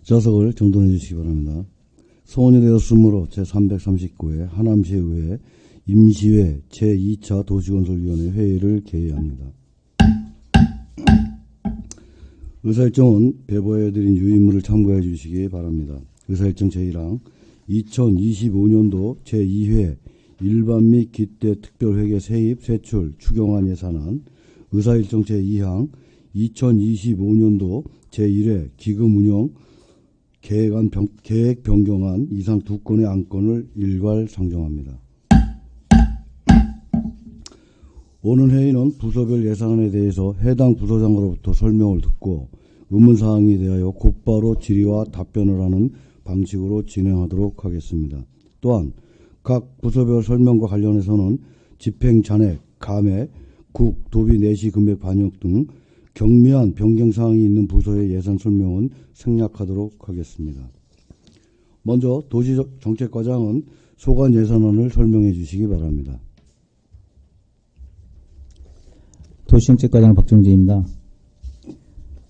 좌석을 정돈해 주시기 바랍니다. 소원이 되었으므로 제339회 하남시의회 임시회 제2차 도시건설위원회 회의를 개의합니다. 의사일정은 배부해드린 유인물을 참고해 주시기 바랍니다. 의사일정 제1항 2025년도 제2회 일반 및 기대 특별회계 세입 세출 추경안 예산안, 의사일정 제2항 2025년도 제1회 기금운영 계획 변경안 이상 2건의 안건을 일괄 상정합니다. 오늘 회의는 부서별 예산안에 대해서 해당 부서장으로부터 설명을 듣고 의문사항에 대하여 곧바로 질의와 답변을 하는 방식으로 진행하도록 하겠습니다. 또한 각 부서별 설명과 관련해서는 집행 잔액, 감액, 국, 도비 내시 금액 반영 등 경미한 변경사항이 있는 부서의 예산 설명은 생략하도록 하겠습니다. 먼저 도시정책과장은 소관 예산안을 설명해 주시기 바랍니다. 도시정책과장 박종재입니다.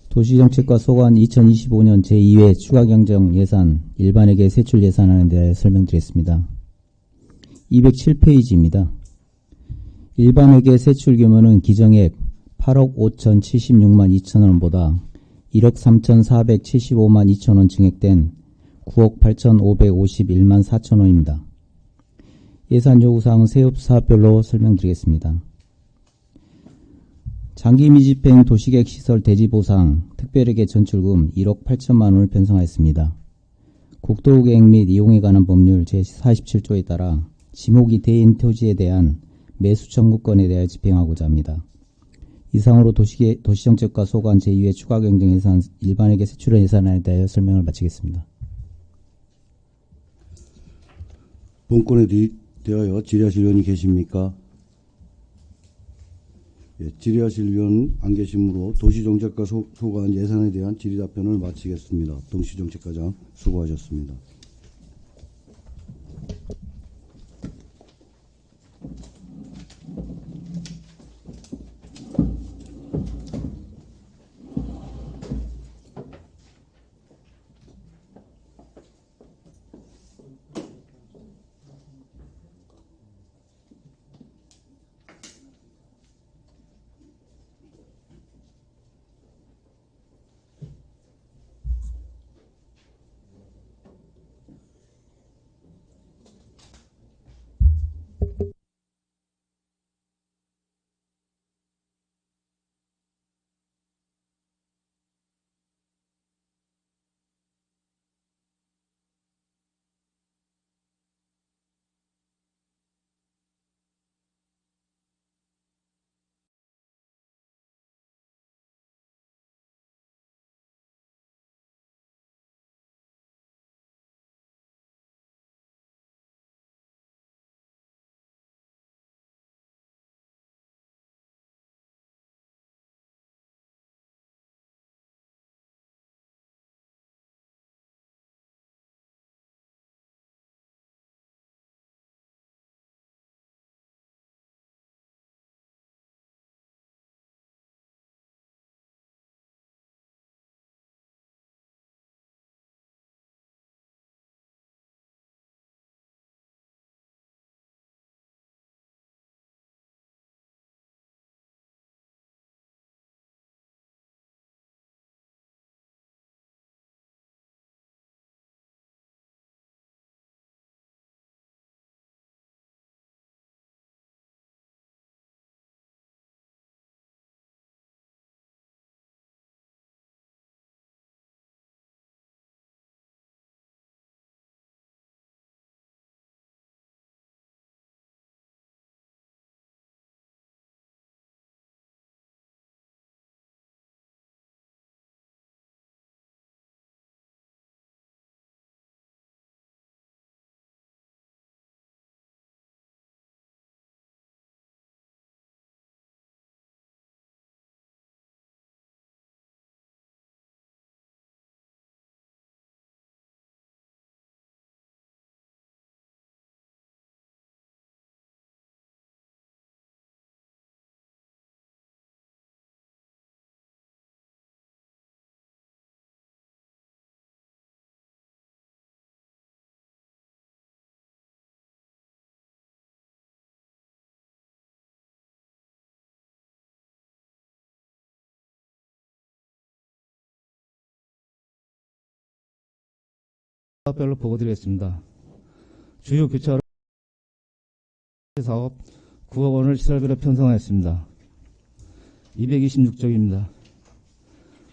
도시정책과 소관 2025년 제2회 추가경정 예산 일반회계 세출 예산안에 대해 설명드리겠습니다. 207페이지입니다. 일반회계 세출 규모는 기정액 8억 5,076만 2천원보다 1억 3,475만 2천원 증액된 9억 8,551만 4천원입니다. 예산 요구사항 세업사별로 설명드리겠습니다. 장기 미집행 도시계획 시설 대지 보상 특별회계 전출금 1억 8천만 원을 편성하였습니다. 국토계획 및 이용에 관한 법률 제47조에 따라 지목이 대인 토지에 대한 매수 청구권에 대하여 집행하고자 합니다. 이상으로 도시정책과 소관 제2회 추가경정 예산 일반회계 세출 예산안에 대하여 설명을 마치겠습니다. 본건에 대하여 질의하실 의원이 계십니까? 예, 질의하실 의원 안 계시므로 도시정책과 소관 예산에 대한 질의 답변을 마치겠습니다. 도시정책과장 수고하셨습니다. 사업별로 보고드리겠습니다. 주요 교차로 사업 9억 원을 시설비로 편성하였습니다. 226쪽입니다.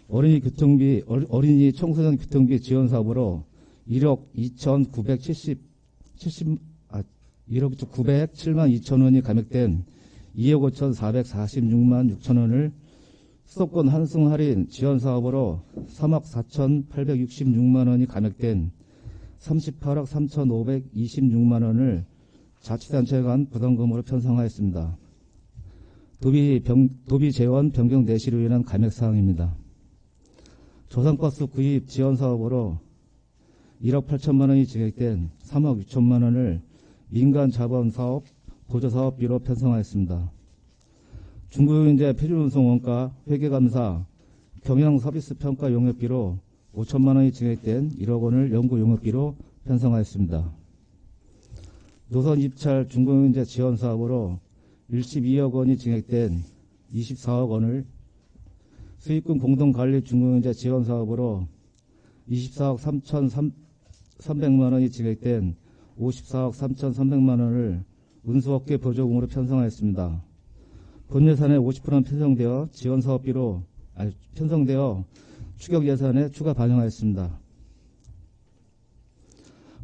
어린이 청소년 교통비 지원 사업으로 1억 907만 2천 원이 감액된 2억 5,446만 6천 원을 수도권 환승 할인 지원 사업으로 3억 4,866만 원이 감액된 38억 3,526만 원을 자치단체 간 부담금으로 편성하였습니다. 도비 재원 변경 내시로 인한 감액 사항입니다. 조선버스 구입 지원 사업으로 1억 8천만 원이 증액된 3억 6천만 원을 민간 자본 사업 보조 사업비로 편성하였습니다. 중고경제 표준운송 원가 회계감사 경영 서비스 평가 용역비로 5천만 원이 증액된 1억 원을 연구 용역비로 편성하였습니다. 노선 입찰 중고경제 지원 사업으로 12억 원이 증액된 24억 원을 수익금 공동관리 중고경제 지원 사업으로 24억 3,300만 원이 증액된 54억 3,300만 원을 운수업계 보조금으로 편성하였습니다. 본 예산의 50%는 편성되어 추격 예산에 추가 반영하였습니다.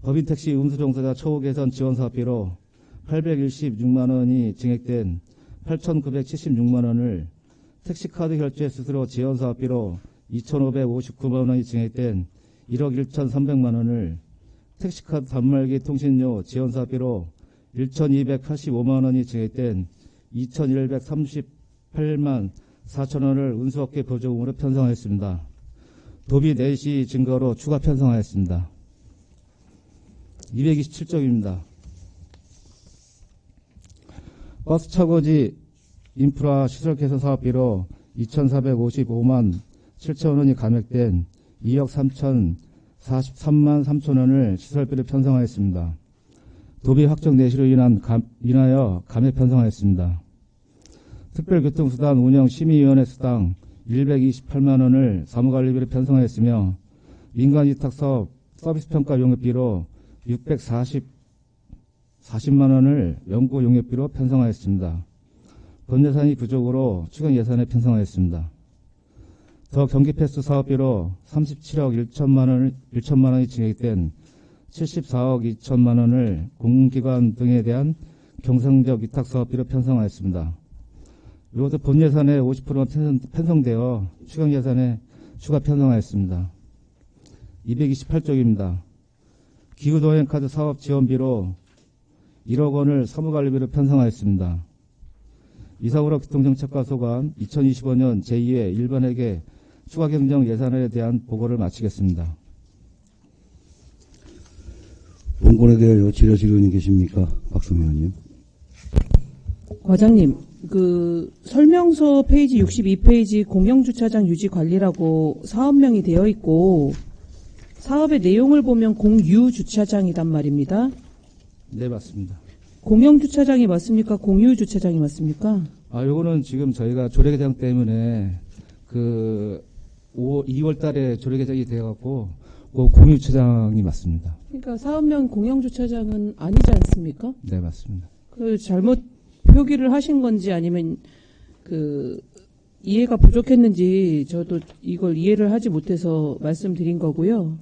법인택시 운수종사자 처우 개선 지원 사업비로 816만 원이 증액된 8,976만 원을 택시카드 결제 수수료 지원 사업비로 2,559만 원이 증액된 1억 1,300만 원을 택시카드 단말기 통신료 지원 사업비로 1,285만 원이 증액된 2,138만 4천 원을 운수업계 보조금으로 편성하였습니다. 도비 내시 증거로 추가 편성하였습니다. 227쪽입니다. 버스 차고지 인프라 시설 개선 사업비로 2,455만 7천 원이 감액된 2억 3,043만 3천 원을 시설비로 편성하였습니다. 도비 확정 내시로 인하여 감액 편성하였습니다. 특별교통수단 운영 심의위원회 수당 128만 원을 사무관리비로 편성하였으며 민간위탁사업 서비스평가 용역비로 640만 원을 연구 용역비로 편성하였습니다. 본 예산이 부족으로 추경 예산에 편성하였습니다. 더 경기패스 사업비로 37억 1천만 원이 증액된 74억 2천만 원을 공공기관 등에 대한 경상적 위탁사업비로 편성하였습니다. 이것도 본 예산의 50%는 편성되어 추경 예산에 추가 편성하였습니다. 228쪽입니다. 기후도행카드 사업 지원비로 1억 원을 사무관리비로 편성하였습니다. 이상으로 교통정책과 소관 2025년 제2회 일반회계 추가경정 예산에 대한 보고를 마치겠습니다. 본건에 대하여 질의하실 의원님 계십니까? 박수미 의원님. 과장님, 설명서 페이지 62페이지 공영주차장 유지관리라고 사업명이 되어 있고 사업의 내용을 보면 공유주차장이란 말입니다. 네, 맞습니다. 공영주차장이 맞습니까? 공유주차장이 맞습니까? 요거는 지금 저희가 조례개정 때문에 2월 달에 조례개정이 되어갖고 공유주차장이 맞습니다. 그러니까 사업명 공영주차장은 아니지 않습니까? 네, 맞습니다. 잘못 표기를 하신 건지 아니면 이해가 부족했는지 저도 이걸 이해를 하지 못해서 말씀드린 거고요.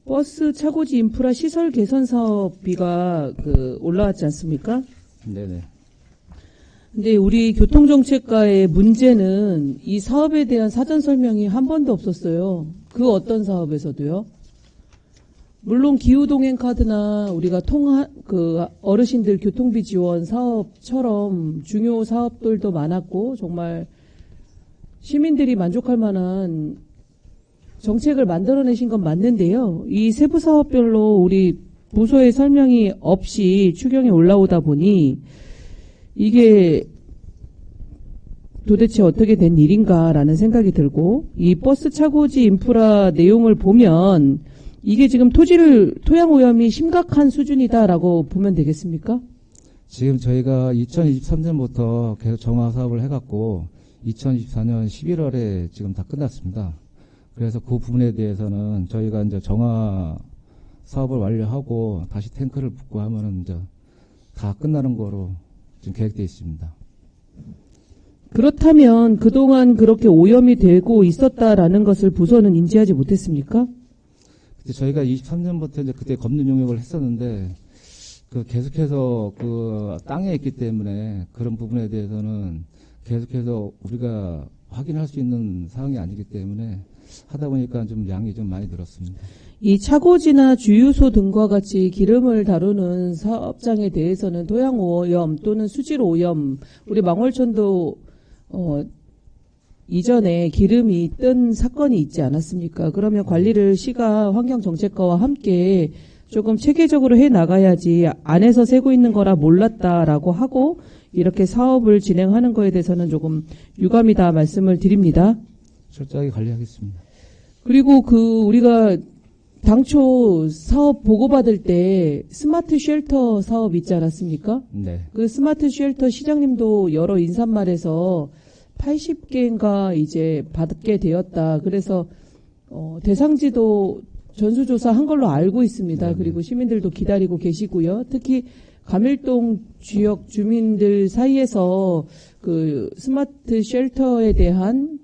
버스 차고지 인프라 시설 개선 사업비가 올라왔지 않습니까? 네네. 근데 우리 교통정책과의 문제는 이 사업에 대한 사전 설명이 한 번도 없었어요. 그 어떤 사업에서도요. 물론 기후동행카드나 우리가 어르신들 교통비 지원 사업처럼 중요 사업들도 많았고 정말 시민들이 만족할 만한 정책을 만들어내신 건 맞는데요. 이 세부 사업별로 우리 부서의 설명이 없이 추경이 올라오다 보니 이게 도대체 어떻게 된 일인가라는 생각이 들고 이 버스 차고지 인프라 내용을 보면 이게 지금 토양 오염이 심각한 수준이다라고 보면 되겠습니까? 지금 저희가 2023년부터 계속 정화 사업을 해갖고 2024년 11월에 지금 다 끝났습니다. 그래서 그 부분에 대해서는 저희가 이제 정화 사업을 완료하고 다시 탱크를 붓고 하면은 이제 다 끝나는 거로 지금 계획되어 있습니다. 그렇다면 그동안 그렇게 오염이 되고 있었다라는 것을 부서는 인지하지 못했습니까? 그때 저희가 23년부터 이제 그때 검문 용역을 했었는데 그 계속해서 그 땅에 있기 때문에 그런 부분에 대해서는 계속해서 우리가 확인할 수 있는 사항이 아니기 때문에 하다 보니까 좀 양이 좀 많이 늘었습니다. 이 차고지나 주유소 등과 같이 기름을 다루는 사업장에 대해서는 토양 오염 또는 수질 오염, 우리 망월천도 이전에 기름이 뜬 사건이 있지 않았습니까? 그러면 관리를 시가 환경정책과와 함께 조금 체계적으로 해 나가야지 안에서 새고 있는 거라 몰랐다라고 하고 이렇게 사업을 진행하는 거에 대해서는 조금 유감이다 말씀을 드립니다. 철저하게 관리하겠습니다. 그리고 우리가 당초 사업 보고받을 때 스마트 쉘터 사업 있지 않았습니까? 네. 그 스마트 쉘터 시장님도 여러 인사말에서 80개인가 이제 받게 되었다. 그래서 대상지도 전수조사 한 걸로 알고 있습니다. 네네. 그리고 시민들도 기다리고 계시고요. 특히 감일동 지역 주민들 사이에서 그 스마트 쉘터에 대한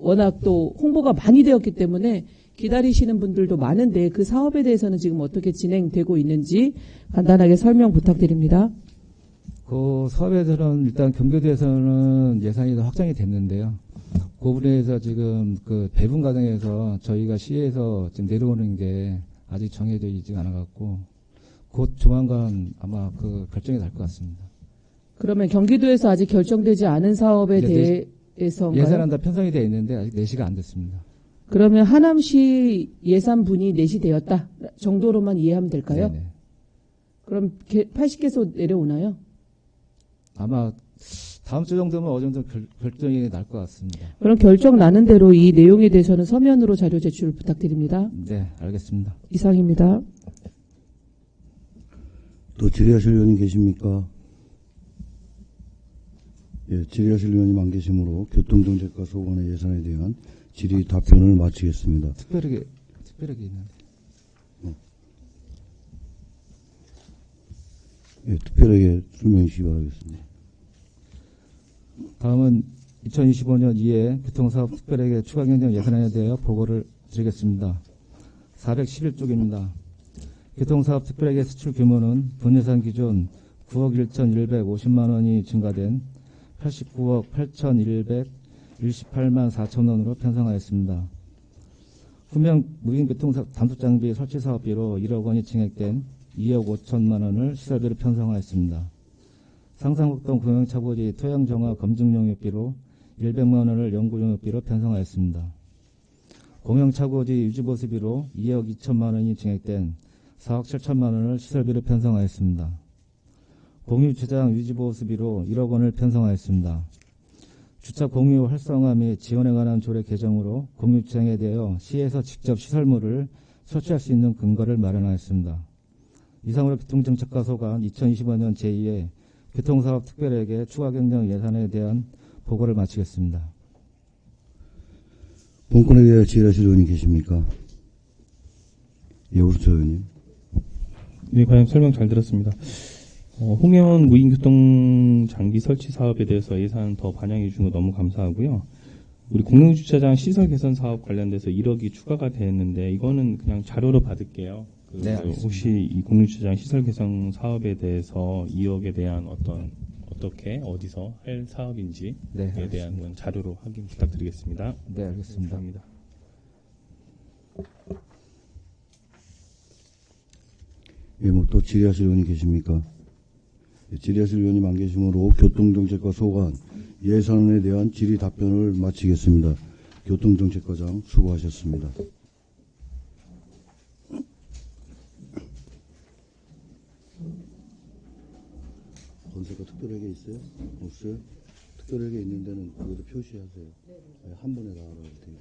워낙 또 홍보가 많이 되었기 때문에 기다리시는 분들도 많은데 그 사업에 대해서는 지금 어떻게 진행되고 있는지 간단하게 설명 부탁드립니다. 그 사업에 대해서는 일단 경기도에서는 예산이 다 확정이 됐는데요. 그 부분에서 지금 그 배분 과정에서 저희가 시에서 지금 내려오는 게 아직 정해져 있지 않아갖고 곧 조만간 아마 그 결정이 날 것 같습니다. 그러면 경기도에서 아직 결정되지 않은 사업에 네, 대해서인가요? 예산은 다 편성이 되어 있는데 아직 내시가 안 됐습니다. 그러면 하남시 예산분이 내시되었다 정도로만 이해하면 될까요? 네네. 그럼 80개소 내려오나요? 아마 다음 주 정도면 어느 정도 결정이 날 것 같습니다. 그럼 결정 나는 대로 이 내용에 대해서는 서면으로 자료 제출 부탁드립니다. 네, 알겠습니다. 이상입니다. 또 질의하실 의원님 계십니까? 예, 질의하실 의원님 안 계시므로 교통정책과 소관의 예산에 대한 질의 답변을 마치겠습니다. 특별하게 있는데. 예, 특별하게 설명해 주시기 바라겠습니다. 다음은 2025년 2회 교통사업 특별하게 추가 경정 예산안에 대하여 보고를 드리겠습니다. 411쪽입니다. 교통사업 특별하게 수출 규모는 본예산 기준 9억 1,150만 원이 증가된 89억 8,128만 4천 원으로 편성하였습니다. 후명 무인교통 단속장비 설치 사업비로 1억 원이 증액된 2억 5천만 원을 시설비로 편성하였습니다. 상상곡동 공영차고지 토양정화 검증용역비로 100만 원을 연구용역비로 편성하였습니다. 공영차고지 유지보수비로 2억 2천만 원이 증액된 4억 7천만 원을 시설비로 편성하였습니다. 공유주차장 유지보수비로 1억 원을 편성하였습니다. 주차 공유 활성화 및 지원에 관한 조례 개정으로 공유주차장에 대하여 시에서 직접 시설물을 설치할 수 있는 근거를 마련하였습니다. 이상으로 교통정책과 소관 2025년 제2회 교통사업 특별회계 추가 경정 예산에 대한 보고를 마치겠습니다. 본건에 대해 질의하실 의원님 계십니까? 예, 오수철 의원님. 네, 과장 설명 잘 들었습니다. 홍해원 무인교통 장비 설치 사업에 대해서 예산 더 반영해 주신 거 너무 감사하고요. 우리 공영주차장 시설 개선 사업 관련돼서 1억이 추가가 됐는데 이거는 그냥 자료로 받을게요. 네, 알겠습니다. 혹시 이 공영주차장 시설 개선 사업에 대해서 2억에 대한 어떻게 어디서 할 사업인지에 네, 대한 건 자료로 확인 부탁드리겠습니다. 네, 알겠습니다. 감사합니다. 예, 또 질의하실 의원님 계십니까? 예, 질의하실 의원님 안 계시므로 교통정책과 소관 예산에 대한 질의 답변을 마치겠습니다. 교통정책과장 수고하셨습니다. 건설과 특별하게 있어요? 없어요? 특별하게 있는 데는 거기도 표시하세요. 네, 한 번에 다 알아야 돼요.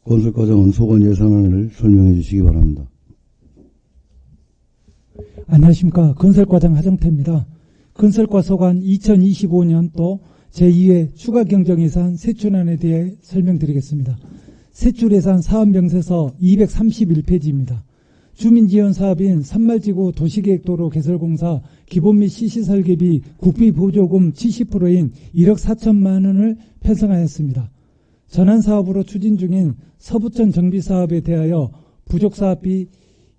건설과장은 소관 예산안을 설명해 주시기 바랍니다. 안녕하십니까. 건설과장 하정태입니다. 건설과 소관 2025년도 제2회 추가 경정예산 세출안에 대해 설명드리겠습니다. 세출예산 사업명세서 231페이지입니다. 주민지원사업인 산말지구 도시계획도로 개설공사 기본 및 시시설계비 국비보조금 70%인 1억 4천만 원을 편성하였습니다. 전환사업으로 추진 중인 서부천 정비사업에 대하여 부족사업비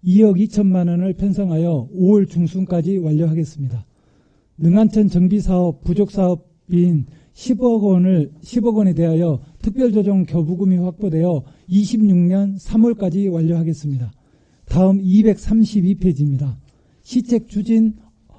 2억 2천만 원을 편성하여 5월 중순까지 완료하겠습니다. 능안천 정비사업 부족사업비인 10억 원에 대하여 특별조정 교부금이 확보되어 26년 3월까지 완료하겠습니다. 다음 232페이지입니다. 시책 추진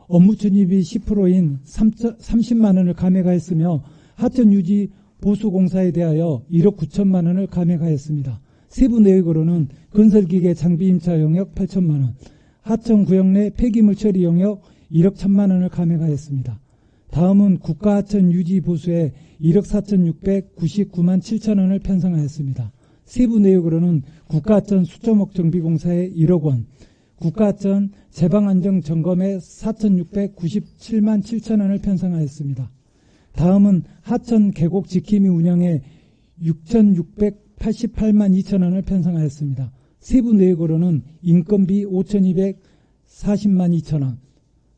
업무 추진비 10%인 30만 원을 감액하였으며 하천 유지 보수공사에 대하여 1억 9천만 원을 감액하였습니다. 세부 내역으로는 건설기계 장비 임차 용역 8천만 원, 하천 구역 내 폐기물 처리 용역 1억 1천만 원을 감액하였습니다. 다음은 국가하천 유지 보수에 1억 4,699만 7천 원을 편성하였습니다. 세부 내역으로는 국가하천 수조목 정비공사에 1억 원, 국가하천 제방안정 점검에 4,697만 7천 원을 편성하였습니다. 다음은 하천 계곡 지킴이 운영에 6,688만 2천 원을 편성하였습니다. 세부 내역으로는 인건비 5,240만 2천 원,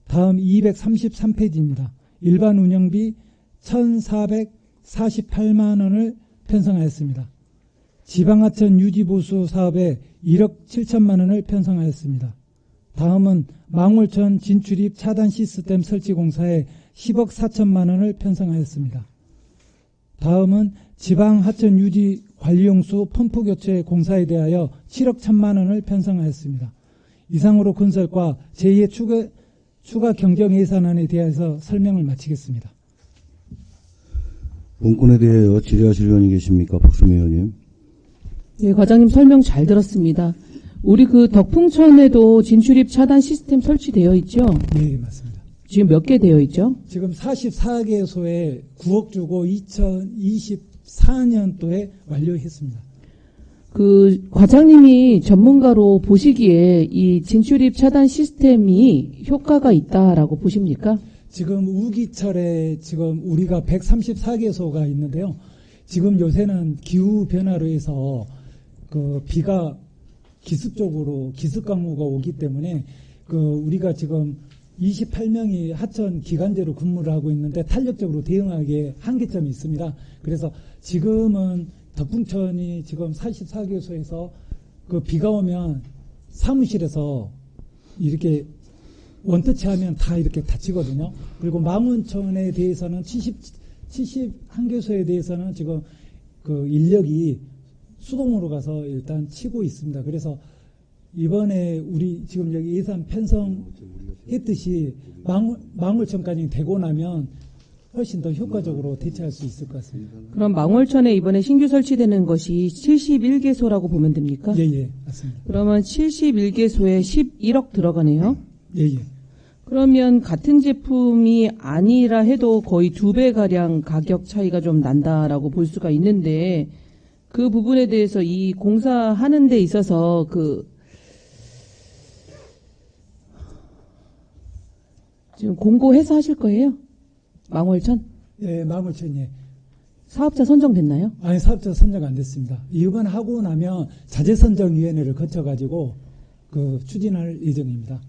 다음 233페이지입니다. 일반 운영비 1,448만 원을 편성하였습니다. 지방하천 유지보수 사업에 1억 7천만 원을 편성하였습니다. 다음은 망월천 진출입 차단 시스템 설치 공사에 10억 4천만 원을 편성하였습니다. 다음은 지방하천 유지 관리용수 펌프 교체 공사에 대하여 7억 1천만 원을 편성하였습니다. 이상으로 건설과 제2의 추가 경정 예산안에 대해서 설명을 마치겠습니다. 본건에 대하여 질의하실 의원이 계십니까? 박수미 의원님. 네, 과장님 설명 잘 들었습니다. 우리 그 덕풍천에도 진출입 차단 시스템 설치되어 있죠? 네, 맞습니다. 지금 몇 개 되어 있죠? 지금 44개소에 9억 주고 2024년도에 완료했습니다. 그 과장님이 전문가로 보시기에 이 진출입 차단 시스템이 효과가 있다라고 보십니까? 지금 우기철에 지금 우리가 134개소가 있는데요. 지금 요새는 기후 변화로 해서 그 비가 기습적으로 기습 강우가 오기 때문에 그 우리가 지금 28명이 하천 기간제로 근무를 하고 있는데 탄력적으로 대응하기에 한계점이 있습니다. 그래서 지금은 덕풍천이 지금 44개소에서 그 비가 오면 사무실에서 이렇게 원터치하면 다 이렇게 다치거든요. 그리고 망원천에 대해서는 71개소에 대해서는 지금 그 인력이 수동으로 가서 일단 치고 있습니다. 그래서 이번에 우리 지금 여기 예산 편성했듯이 망월천까지 되고 나면 훨씬 더 효과적으로 대처할 수 있을 것 같습니다. 그럼 망월천에 이번에 신규 설치되는 것이 71개소라고 보면 됩니까? 예, 맞습니다. 그러면 71개소에 11억 들어가네요. 예. 그러면 같은 제품이 아니라 해도 거의 2배가량 가격 차이가 좀 난다라고 볼 수가 있는데 그 부분에 대해서 이 공사하는 데 있어서 지금 공고해서 하실 거예요? 망월천? 예, 망월천, 예. 사업자 선정됐나요? 아니, 사업자 선정 안 됐습니다. 이번 하고 나면 자재선정위원회를 거쳐가지고 그 추진할 예정입니다.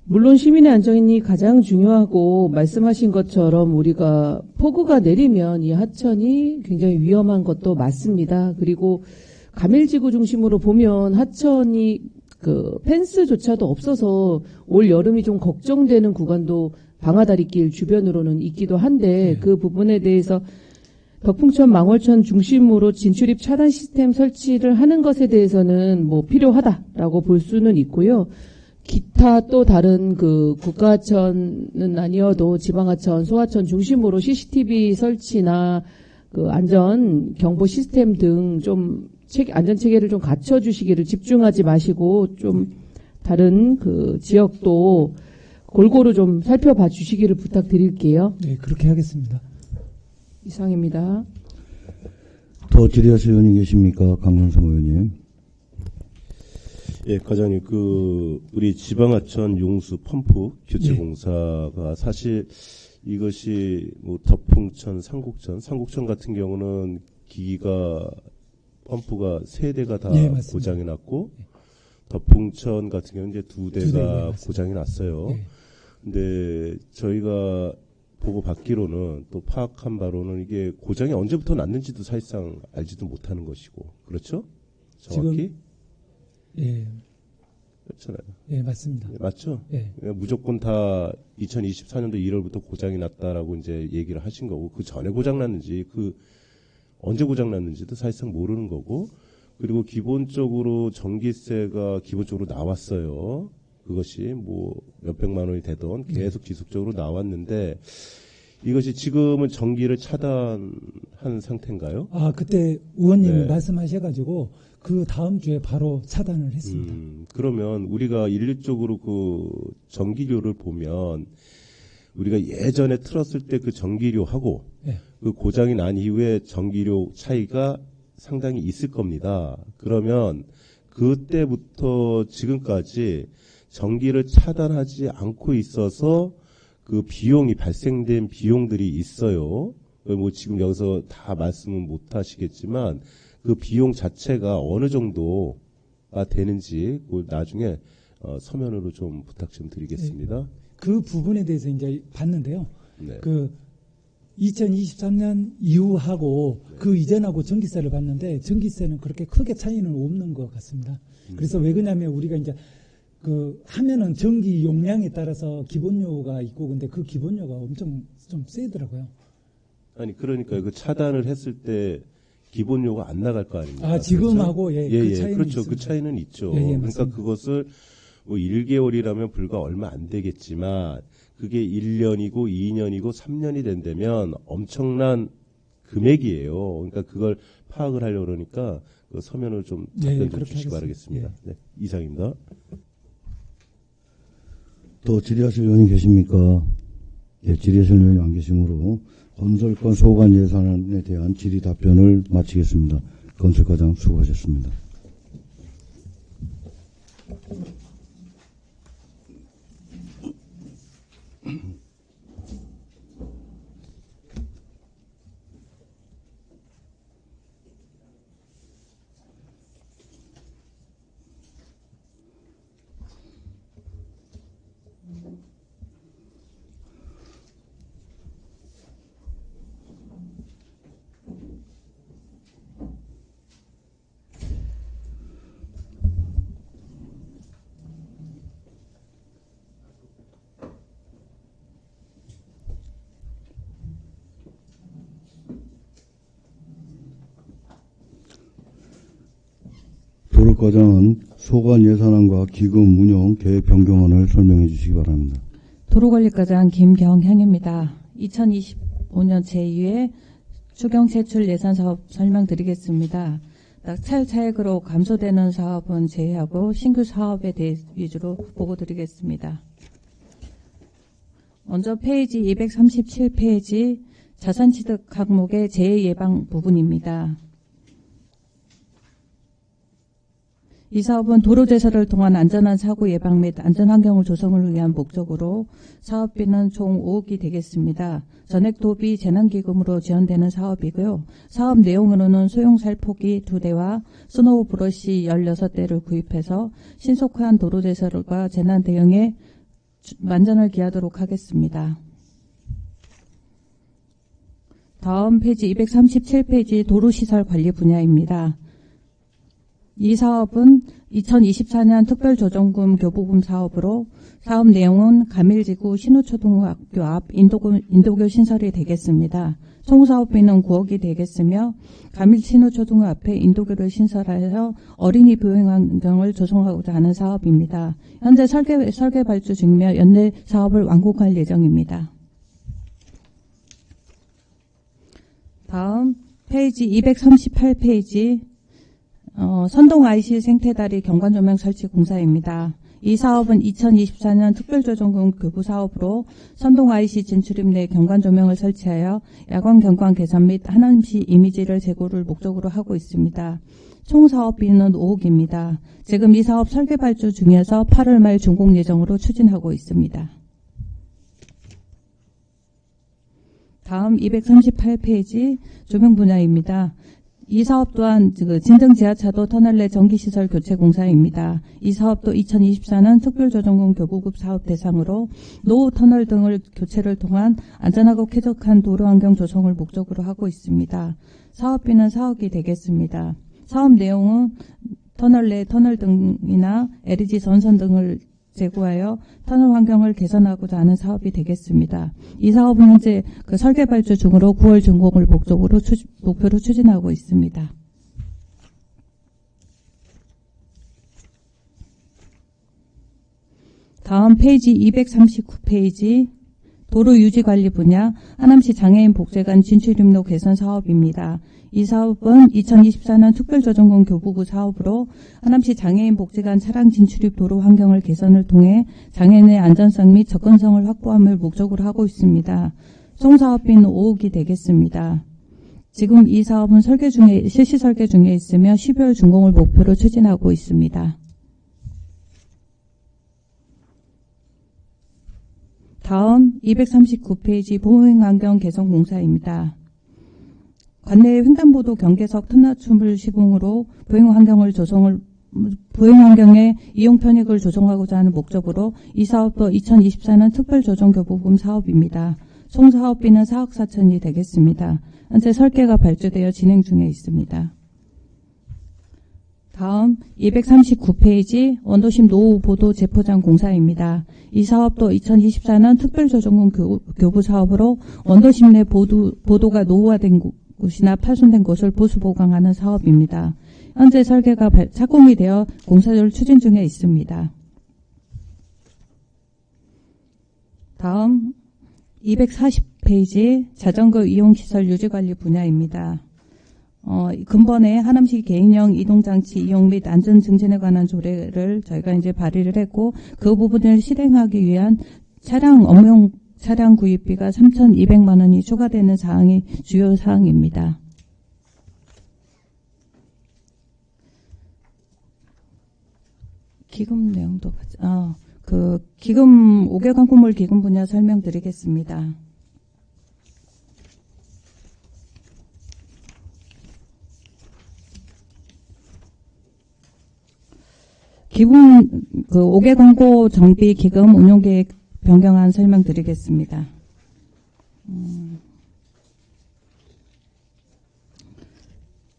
물론 시민의 안전이 가장 중요하고 말씀하신 것처럼 우리가 폭우가 내리면 이 하천이 굉장히 위험한 것도 맞습니다. 그리고 가밀지구 중심으로 보면 하천이 그 펜스조차도 없어서 올 여름이 좀 걱정되는 구간도 방아다리길 주변으로는 있기도 한데 그 부분에 대해서 덕풍천 망월천 중심으로 진출입 차단 시스템 설치를 하는 것에 대해서는 뭐 필요하다라고 볼 수는 있고요. 기타 또 다른 그 국가하천은 아니어도 지방하천, 소하천 중심으로 CCTV 설치나 그 안전 경보 시스템 등 좀 안전 체계를 좀 갖춰주시기를 집중하지 마시고 좀 다른 그 지역도 골고루 좀 살펴봐 주시기를 부탁드릴게요. 네, 그렇게 하겠습니다. 이상입니다. 더 질의하실 의원님 계십니까? 강광석 의원님. 예, 과장님, 우리 지방하천 용수 펌프 교체 공사가 사실 이것이 뭐 덕풍천, 상곡천 같은 경우는 기기가 펌프가 3대가 다 예, 맞습니다. 고장이 났고, 덕풍천 같은 경우는 이제 2대가 맞습니다. 고장이 났어요. 예. 근데 저희가 보고 받기로는 또 파악한 바로는 이게 고장이 언제부터 났는지도 사실상 알지도 못하는 것이고, 그렇죠? 정확히? 예, 그렇잖아요. 예, 맞습니다. 맞죠? 예. 무조건 다 2024년도 1월부터 고장이 났다라고 이제 얘기를 하신 거고, 그 전에 고장 났는지, 언제 고장 났는지도 사실상 모르는 거고, 그리고 기본적으로 전기세가 기본적으로 나왔어요. 그것이 뭐 몇백만 원이 되던 계속 지속적으로 나왔는데, 이것이 지금은 전기를 차단한 상태인가요? 아, 그때 의원님이 네. 말씀하셔가지고 그 다음 주에 바로 차단을 했습니다. 그러면 우리가 일률적으로 전기료를 보면 우리가 예전에 틀었을 때 그 전기료하고 네. 그 고장이 난 이후에 전기료 차이가 상당히 있을 겁니다. 그러면 그때부터 지금까지 전기를 차단하지 않고 있어서 그 비용이 발생된 비용들이 있어요. 뭐 지금 여기서 다 말씀은 못 하시겠지만 그 비용 자체가 어느 정도가 되는지 나중에 서면으로 좀 부탁 좀 드리겠습니다. 그 부분에 대해서 이제 봤는데요. 네. 2023년 이후하고 그 이전하고 전기세를 봤는데 전기세는 그렇게 크게 차이는 없는 것 같습니다. 그래서 왜 그러냐면 우리가 이제 하면은 전기 용량에 따라서 기본료가 있고 근데 그 기본료가 엄청 좀 세더라고요. 아니 그러니까 그 차단을 했을 때 기본료가 안 나갈 거 아닙니까? 아, 지금하고 그렇죠? 그 차이는 그렇죠. 있습니다. 그 차이는 있죠. 예, 그러니까 맞습니다. 그것을 뭐 1개월이라면 불과 얼마 안 되겠지만 그게 1년이고 2년이고 3년이 된다면 엄청난 금액이에요. 그러니까 그걸 파악을 하려고 그러니까 그 서면을 좀 답변 좀 그렇게 주시기 하겠습니다. 바라겠습니다. 네, 이상입니다. 더 질의하실 의원님 계십니까? 예, 질의하실 의원님 안 계시므로 건설권 소관 예산에 대한 질의 답변을 마치겠습니다. 건설과장 수고하셨습니다. 도로과장은 소관 예산안과 기금 운영 계획 변경안을 설명해 주시기 바랍니다. 도로관리과장 김경향입니다. 2025년 제2회 추경 세출 예산 사업 설명드리겠습니다. 낙찰 차액으로 감소되는 사업은 제외하고 신규 사업에 대해 위주로 보고드리겠습니다. 먼저 페이지 237페이지 자산취득 항목의 재해 예방 부분입니다. 이 사업은 도로제설을 통한 안전한 사고 예방 및 안전환경을 조성을 위한 목적으로 사업비는 총 5억이 되겠습니다. 전액 도비 재난기금으로 지원되는 사업이고요. 사업 내용으로는 소형 살포기 2대와 스노우 브러쉬 16대를 구입해서 신속한 도로제설과 재난 대응에 만전을 기하도록 하겠습니다. 다음 페이지 237페이지 도로시설 관리 분야입니다. 이 사업은 2024년 특별조정금 교부금 사업으로 사업 내용은 가밀지구 신우초등학교 앞 인도교 신설이 되겠습니다. 총 사업비는 9억이 되겠으며 가밀 신우초등학교 앞에 인도교를 신설하여 어린이 보행 환경을 조성하고자 하는 사업입니다. 현재 설계 발주 중이며 연내 사업을 완공할 예정입니다. 다음 페이지 238페이지 선동 IC 생태다리 경관조명 설치 공사입니다. 이 사업은 2024년 특별조정금 교부 사업으로 선동 IC 진출입 내 경관 조명을 설치하여 야광 경관 개선 및 하남시 이미지를 제고를 목적으로 하고 있습니다. 총 사업비는 5억입니다. 지금 이 사업 설계 발주 중이어서 8월 말 준공 예정으로 추진하고 있습니다. 다음 238페이지 조명 분야입니다. 이 사업 또한 진정 지하차도 터널 내 전기시설 교체 공사입니다. 이 사업도 2024년 특별조정금 교부급 사업 대상으로 노후 터널 등을 교체를 통한 안전하고 쾌적한 도로환경 조성을 목적으로 하고 있습니다. 사업비는 4억이 되겠습니다. 사업 내용은 터널 내 터널 등이나 LED 전선 등을 제고하여 터널 환경을 개선하고자 하는 사업이 되겠습니다. 이 사업은 현재 설계 발주 중으로 9월 준공을 목표로 추진하고 있습니다. 다음 페이지 239페이지 도로 유지 관리 분야 하남시 장애인 복지관 진출입로 개선 사업입니다. 이 사업은 2024년 특별조정금 교부구 사업으로 하남시 장애인 복지관 차량 진출입 도로 환경을 개선을 통해 장애인의 안전성 및 접근성을 확보함을 목적으로 하고 있습니다. 총 사업비는 5억이 되겠습니다. 지금 이 사업은 실시 설계 중에 있으며 12월 준공을 목표로 추진하고 있습니다. 다음 239페이지 보행환경 개선 공사입니다. 관내 횡단보도 경계석 턴나춤을 시공으로 보행환경의 이용 편익을 조정하고자 하는 목적으로 이 사업도 2024년 특별조정교부금 사업입니다. 총 사업비는 4억 4천이 되겠습니다. 현재 설계가 발주되어 진행 중에 있습니다. 다음 239페이지 원도심 노후 보도 제포장 공사입니다. 이 사업도 2024년 특별조정금 교부 사업으로 원도심 내 보도가 노후화된 곳이나 파손된 곳을 보수 보강하는 사업입니다. 현재 설계가 착공이 되어 공사를 추진 중에 있습니다. 다음 240페이지 자전거 이용시설 유지관리 분야입니다. 근본에 하남시 개인형 이동장치 이용 및 안전 증진에 관한 조례를 저희가 이제 발의를 했고 그 부분을 실행하기 위한 업무용 차량 구입비가 3,200만 원이 추가되는 사항이 주요 사항입니다. 기금 내용도 기금 5개관 건물 기금 분야 설명드리겠습니다. 기본 5개 권고 정비 기금 운용 계획 변경안 설명드리겠습니다.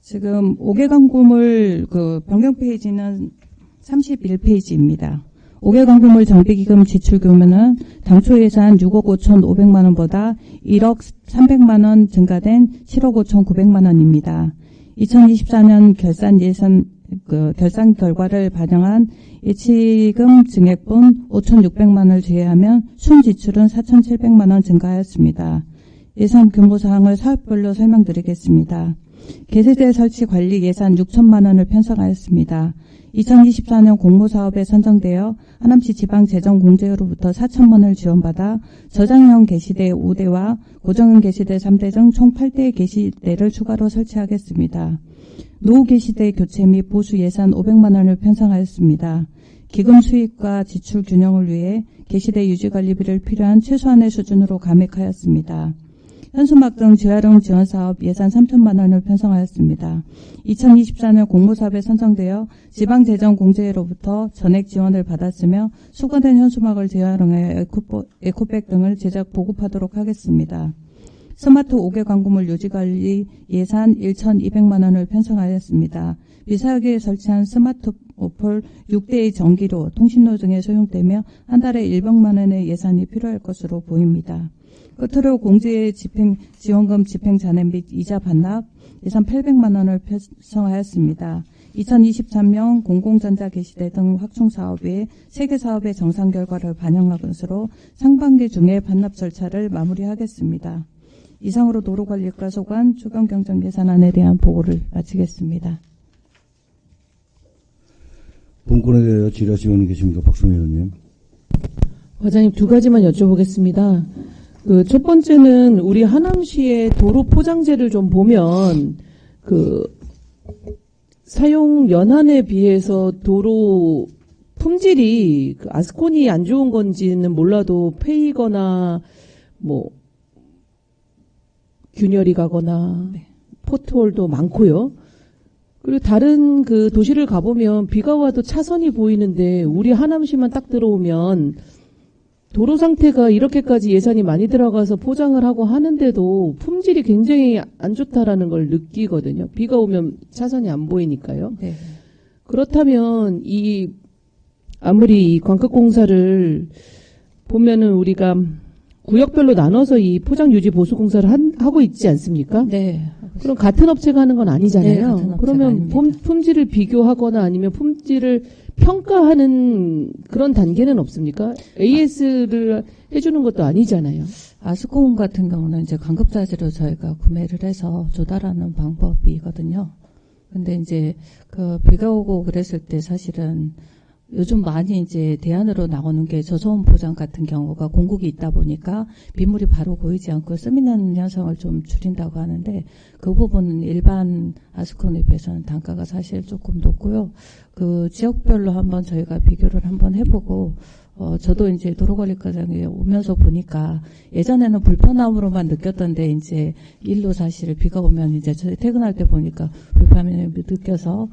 지금 5개 광고물 변경 페이지는 31페이지입니다. 5개 광고물 정비 기금 지출 규모는 당초 예산 6억 5,500만 원보다 1억 300만 원 증가된 7억 5,900만 원입니다. 2024년 결산 결과를 반영한 예치금 증액분 5,600만 원을 제외하면 순지출은 4,700만 원 증가하였습니다. 예산 규모 사항을 사업별로 설명드리겠습니다. 개세대 설치 관리 예산 6천만 원을 편성하였습니다. 2024년 공모사업에 선정되어 하남시 지방재정공제로부터 4천만 원을 지원받아 저장형 게시대 5대와 고정형 게시대 3대 등 총 8대의 게시대를 추가로 설치하겠습니다. 노후 게시대 교체 및 보수 예산 500만 원을 편성하였습니다. 기금 수익과 지출 균형을 위해 게시대 유지관리비를 필요한 최소한의 수준으로 감액하였습니다. 현수막 등 재활용 지원사업 예산 3천만 원을 편성하였습니다. 2024년 공모사업에 선정되어 지방재정공제로부터 전액 지원을 받았으며 수거된 현수막을 재활용하여 에코백 등을 제작 보급하도록 하겠습니다. 스마트 5개 광고물 유지관리 예산 1,200만 원을 편성하였습니다. 미사역에 설치한 스마트 오폴 6대의 전기료, 통신료 등에 소용되며 한 달에 100만 원의 예산이 필요할 것으로 보입니다. 끝으로 공제 지원금 집행 잔액 및 이자 반납 예산 800만 원을 편성하였습니다. 2023년 공공전자 게시대 등 확충 사업 외 3개 사업의 정상 결과를 반영한 것으로 상반기 중에 반납 절차를 마무리하겠습니다. 이상으로 도로관리과 소관 추경경정 예산안에 대한 보고를 마치겠습니다. 본건에 대하여 질의하실 의원님 계십니까? 박성희 의원님. 과장님, 두 가지만 여쭤보겠습니다. 그 첫 번째는 우리 하남시의 도로 포장재를 좀 보면 그 사용 연한에 비해서 도로 품질이 그 아스콘이 안 좋은 건지는 몰라도 패이거나 뭐 균열이 가거나 포트홀도 많고요. 그리고 다른 그 도시를 가보면 비가 와도 차선이 보이는데 우리 하남시만 딱 들어오면 도로 상태가 이렇게까지 예산이 많이 들어가서 포장을 하고 하는데도 품질이 굉장히 안 좋다라는 걸 느끼거든요. 비가 오면 차선이 안 보이니까요. 네. 그렇다면 아무리 이 광급공사를 보면은 우리가 구역별로 나눠서 이 포장 유지 보수 공사를 하고 있지 않습니까? 네. 그럼 같은 업체가 하는 건 아니잖아요. 네, 같은 업체가 그러면 아닙니다. 품질을 비교하거나 아니면 품질을 평가하는 그런 단계는 없습니까? AS를 해주는 것도 아니잖아요. 아스콘 같은 경우는 이제 강급자재로 저희가 구매를 해서 조달하는 방법이거든요. 근데 이제 그 비가 오고 그랬을 때 사실은 요즘 많이 이제 대안으로 나오는 게 저소음 포장 같은 경우가 공국이 있다 보니까 빗물이 바로 고이지 않고 스미는 현상을 좀 줄인다고 하는데 그 부분은 일반 아스콘에 비해서는 단가가 사실 조금 높고요. 그 지역별로 한번 저희가 비교를 한번 해보고 저도 이제 도로관리과장에 오면서 보니까 예전에는 불편함으로만 느꼈던데 이제 일로 사실 비가 오면 이제 저희 퇴근할 때 보니까 불편함을 느껴서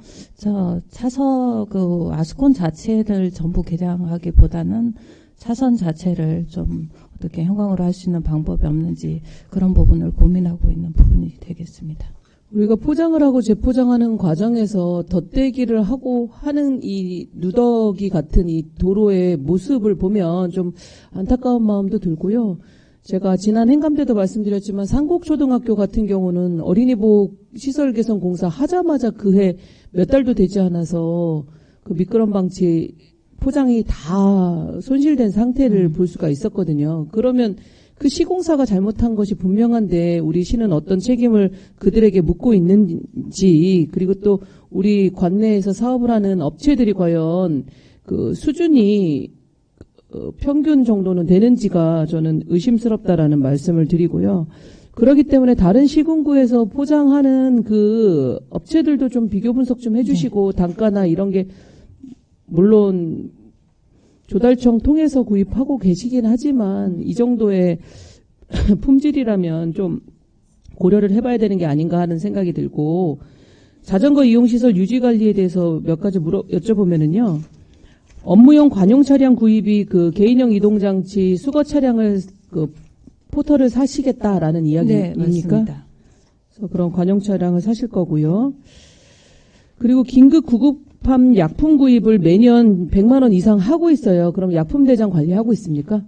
그 아스콘 자체를 전부 개량하기보다는 차선 자체를 좀 어떻게 형광으로 할 수 있는 방법이 없는지 그런 부분을 고민하고 있는 부분이 되겠습니다. 우리가 포장을 하고 재포장하는 과정에서 덧대기를 하고 하는 이 누더기 같은 이 도로의 모습을 보면 좀 안타까운 마음도 들고요. 제가 지난 행감 때도 말씀드렸지만 상곡초등학교 같은 경우는 어린이보호 시설 개선 공사 하자마자 그해 몇 달도 되지 않아서 그 미끄럼 방지 포장이 다 손실된 상태를 볼 수가 있었거든요. 그러면 그 시공사가 잘못한 것이 분명한데 우리 시는 어떤 책임을 그들에게 묻고 있는지, 그리고 또 우리 관내에서 사업을 하는 업체들이 과연 그 수준이 평균 정도는 되는지가 저는 의심스럽다라는 말씀을 드리고요. 그렇기 때문에 다른 시군구에서 포장하는 그 업체들도 좀 비교 분석 좀 해주시고 단가나 이런 게 물론 조달청 통해서 구입하고 계시긴 하지만 이 정도의 품질이라면 좀 고려를 해봐야 되는 게 아닌가 하는 생각이 들고, 자전거 이용시설 유지관리에 대해서 몇 가지 여쭤보면은요. 업무용 관용 차량 구입이 그 개인형 이동장치 수거 차량을 그 포터를 사시겠다라는 이야기입니까? 네, 맞습니다. 그래서 그런 관용 차량을 사실 거고요. 그리고 긴급 구급함 약품 구입을 매년 100만 원 이상 하고 있어요. 그럼 약품 대장 관리하고 있습니까?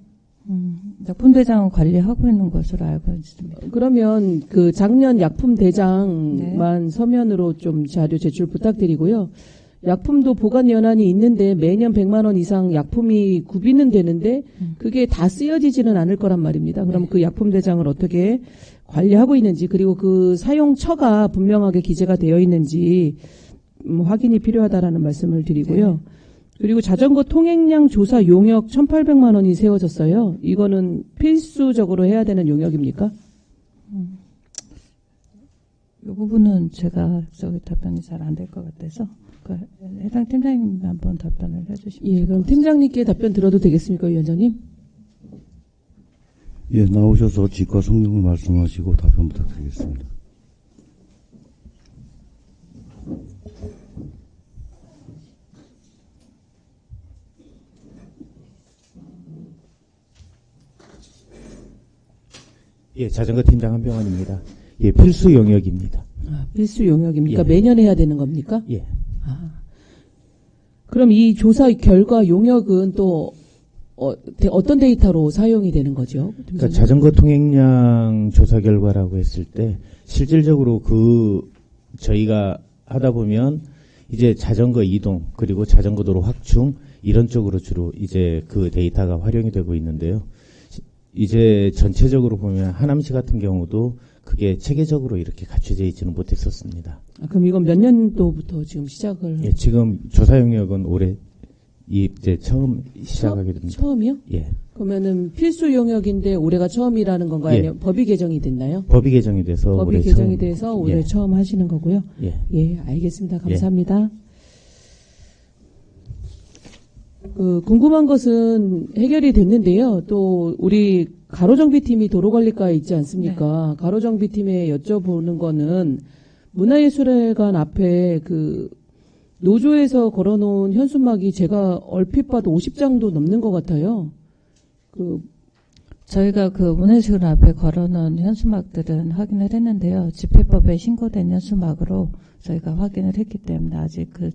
약품 대장은 관리하고 있는 것으로 알고 있습니다. 그러면 그 작년 약품 대장만 네. 서면으로 좀 자료 제출 부탁드리고요. 약품도 보관 연한이 있는데 매년 100만 원 이상 약품이 구비는 되는데 그게 다 쓰여지지는 않을 거란 말입니다. 그럼 그 약품 대장을 어떻게 관리하고 있는지, 그리고 그 사용처가 분명하게 기재가 되어 있는지 확인이 필요하다라는 말씀을 드리고요. 네. 그리고 자전거 통행량 조사 용역 1,800만 원이 세워졌어요. 이거는 필수적으로 해야 되는 용역입니까? 이 부분은 제가 답변이 잘 안 될 것 같아서 그 해당 팀장님 한번 답변을 해주시면 예, 그럼 팀장님께 답변 들어도 되겠습니까, 위원장님? 예, 나오셔서 직과 성명을 말씀하시고 답변 부탁드리겠습니다. 예, 자전거 팀장 한병원입니다. 예, 필수 영역입니다. 필수 용역입니까? 예. 매년 해야 되는 겁니까? 예. 그럼 이 조사 결과 용역은 또 어떤 데이터로 사용이 되는 거죠? 그러니까 자전거 통행량 조사 결과라고 했을 때 실질적으로 저희가 하다 보면 이제 자전거 이동 그리고 자전거 도로 확충 이런 쪽으로 주로 이제 그 데이터가 활용이 되고 있는데요. 이제 전체적으로 보면 하남시 같은 경우도 그게 체계적으로 이렇게 갖춰져 있지는 못했었습니다. 아, 그럼 이건 몇 년도부터 지금 시작을? 예, 지금 조사 영역은 올해 이제 처음 시작하게 됩니다. 처음이요? 예. 그러면은 필수 영역인데 올해가 처음이라는 건가요? 예. 아니면 법이 개정이 됐나요? 법이 개정이 돼서 법이 올해 개정이 처음, 돼서 올해 예. 처음 하시는 거고요. 예. 예, 알겠습니다. 감사합니다. 궁금한 것은 해결이 됐는데요. 또 우리 가로정비팀이 도로관리과에 있지 않습니까? 가로정비팀에 여쭤보는 거는 문화예술회관 앞에 그 노조에서 걸어놓은 현수막이 제가 얼핏 봐도 50장도 넘는 것 같아요. 저희가 그 문화예술관 앞에 걸어놓은 현수막들은 확인을 했는데요. 집회법에 신고된 현수막으로 저희가 확인을 했기 때문에 아직 그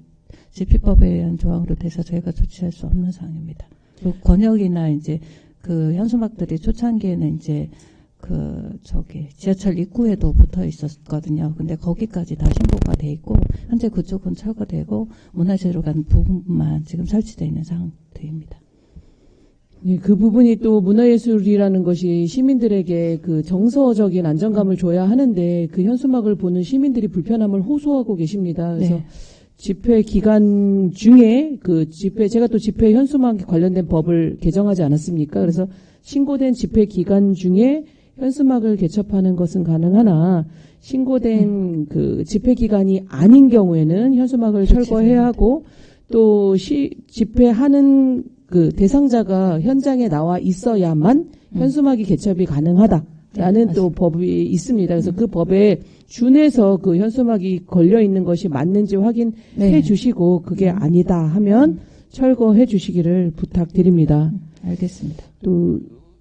집회법에 의한 조항으로 돼서 저희가 조치할 수 없는 사항입니다. 그 권역이나 이제 그 현수막들이 초창기에는 이제 지하철 입구에도 붙어 있었거든요. 근데 거기까지 다 신고가 돼 있고, 현재 그쪽은 철거되고, 문화재료관 부분만 지금 설치되어 있는 상태입니다. 네, 그 부분이 또 문화예술이라는 것이 시민들에게 그 정서적인 안정감을 줘야 하는데, 그 현수막을 보는 시민들이 불편함을 호소하고 계십니다. 그래서 네. 집회 기간 중에 제가 또 집회 현수막 관련된 법을 개정하지 않았습니까? 그래서 신고된 집회 기간 중에 현수막을 개첩하는 것은 가능하나 신고된 그 집회 기간이 아닌 경우에는 현수막을 철거해야 하고 또 집회하는 그 대상자가 현장에 나와 있어야만 현수막이 개첩이 가능하다라는 또 법이 있습니다. 그래서 그 법에 준해서 그 현수막이 걸려 있는 것이 맞는지 확인해 주시고 그게 아니다 하면 철거해 주시기를 부탁드립니다. 알겠습니다. 또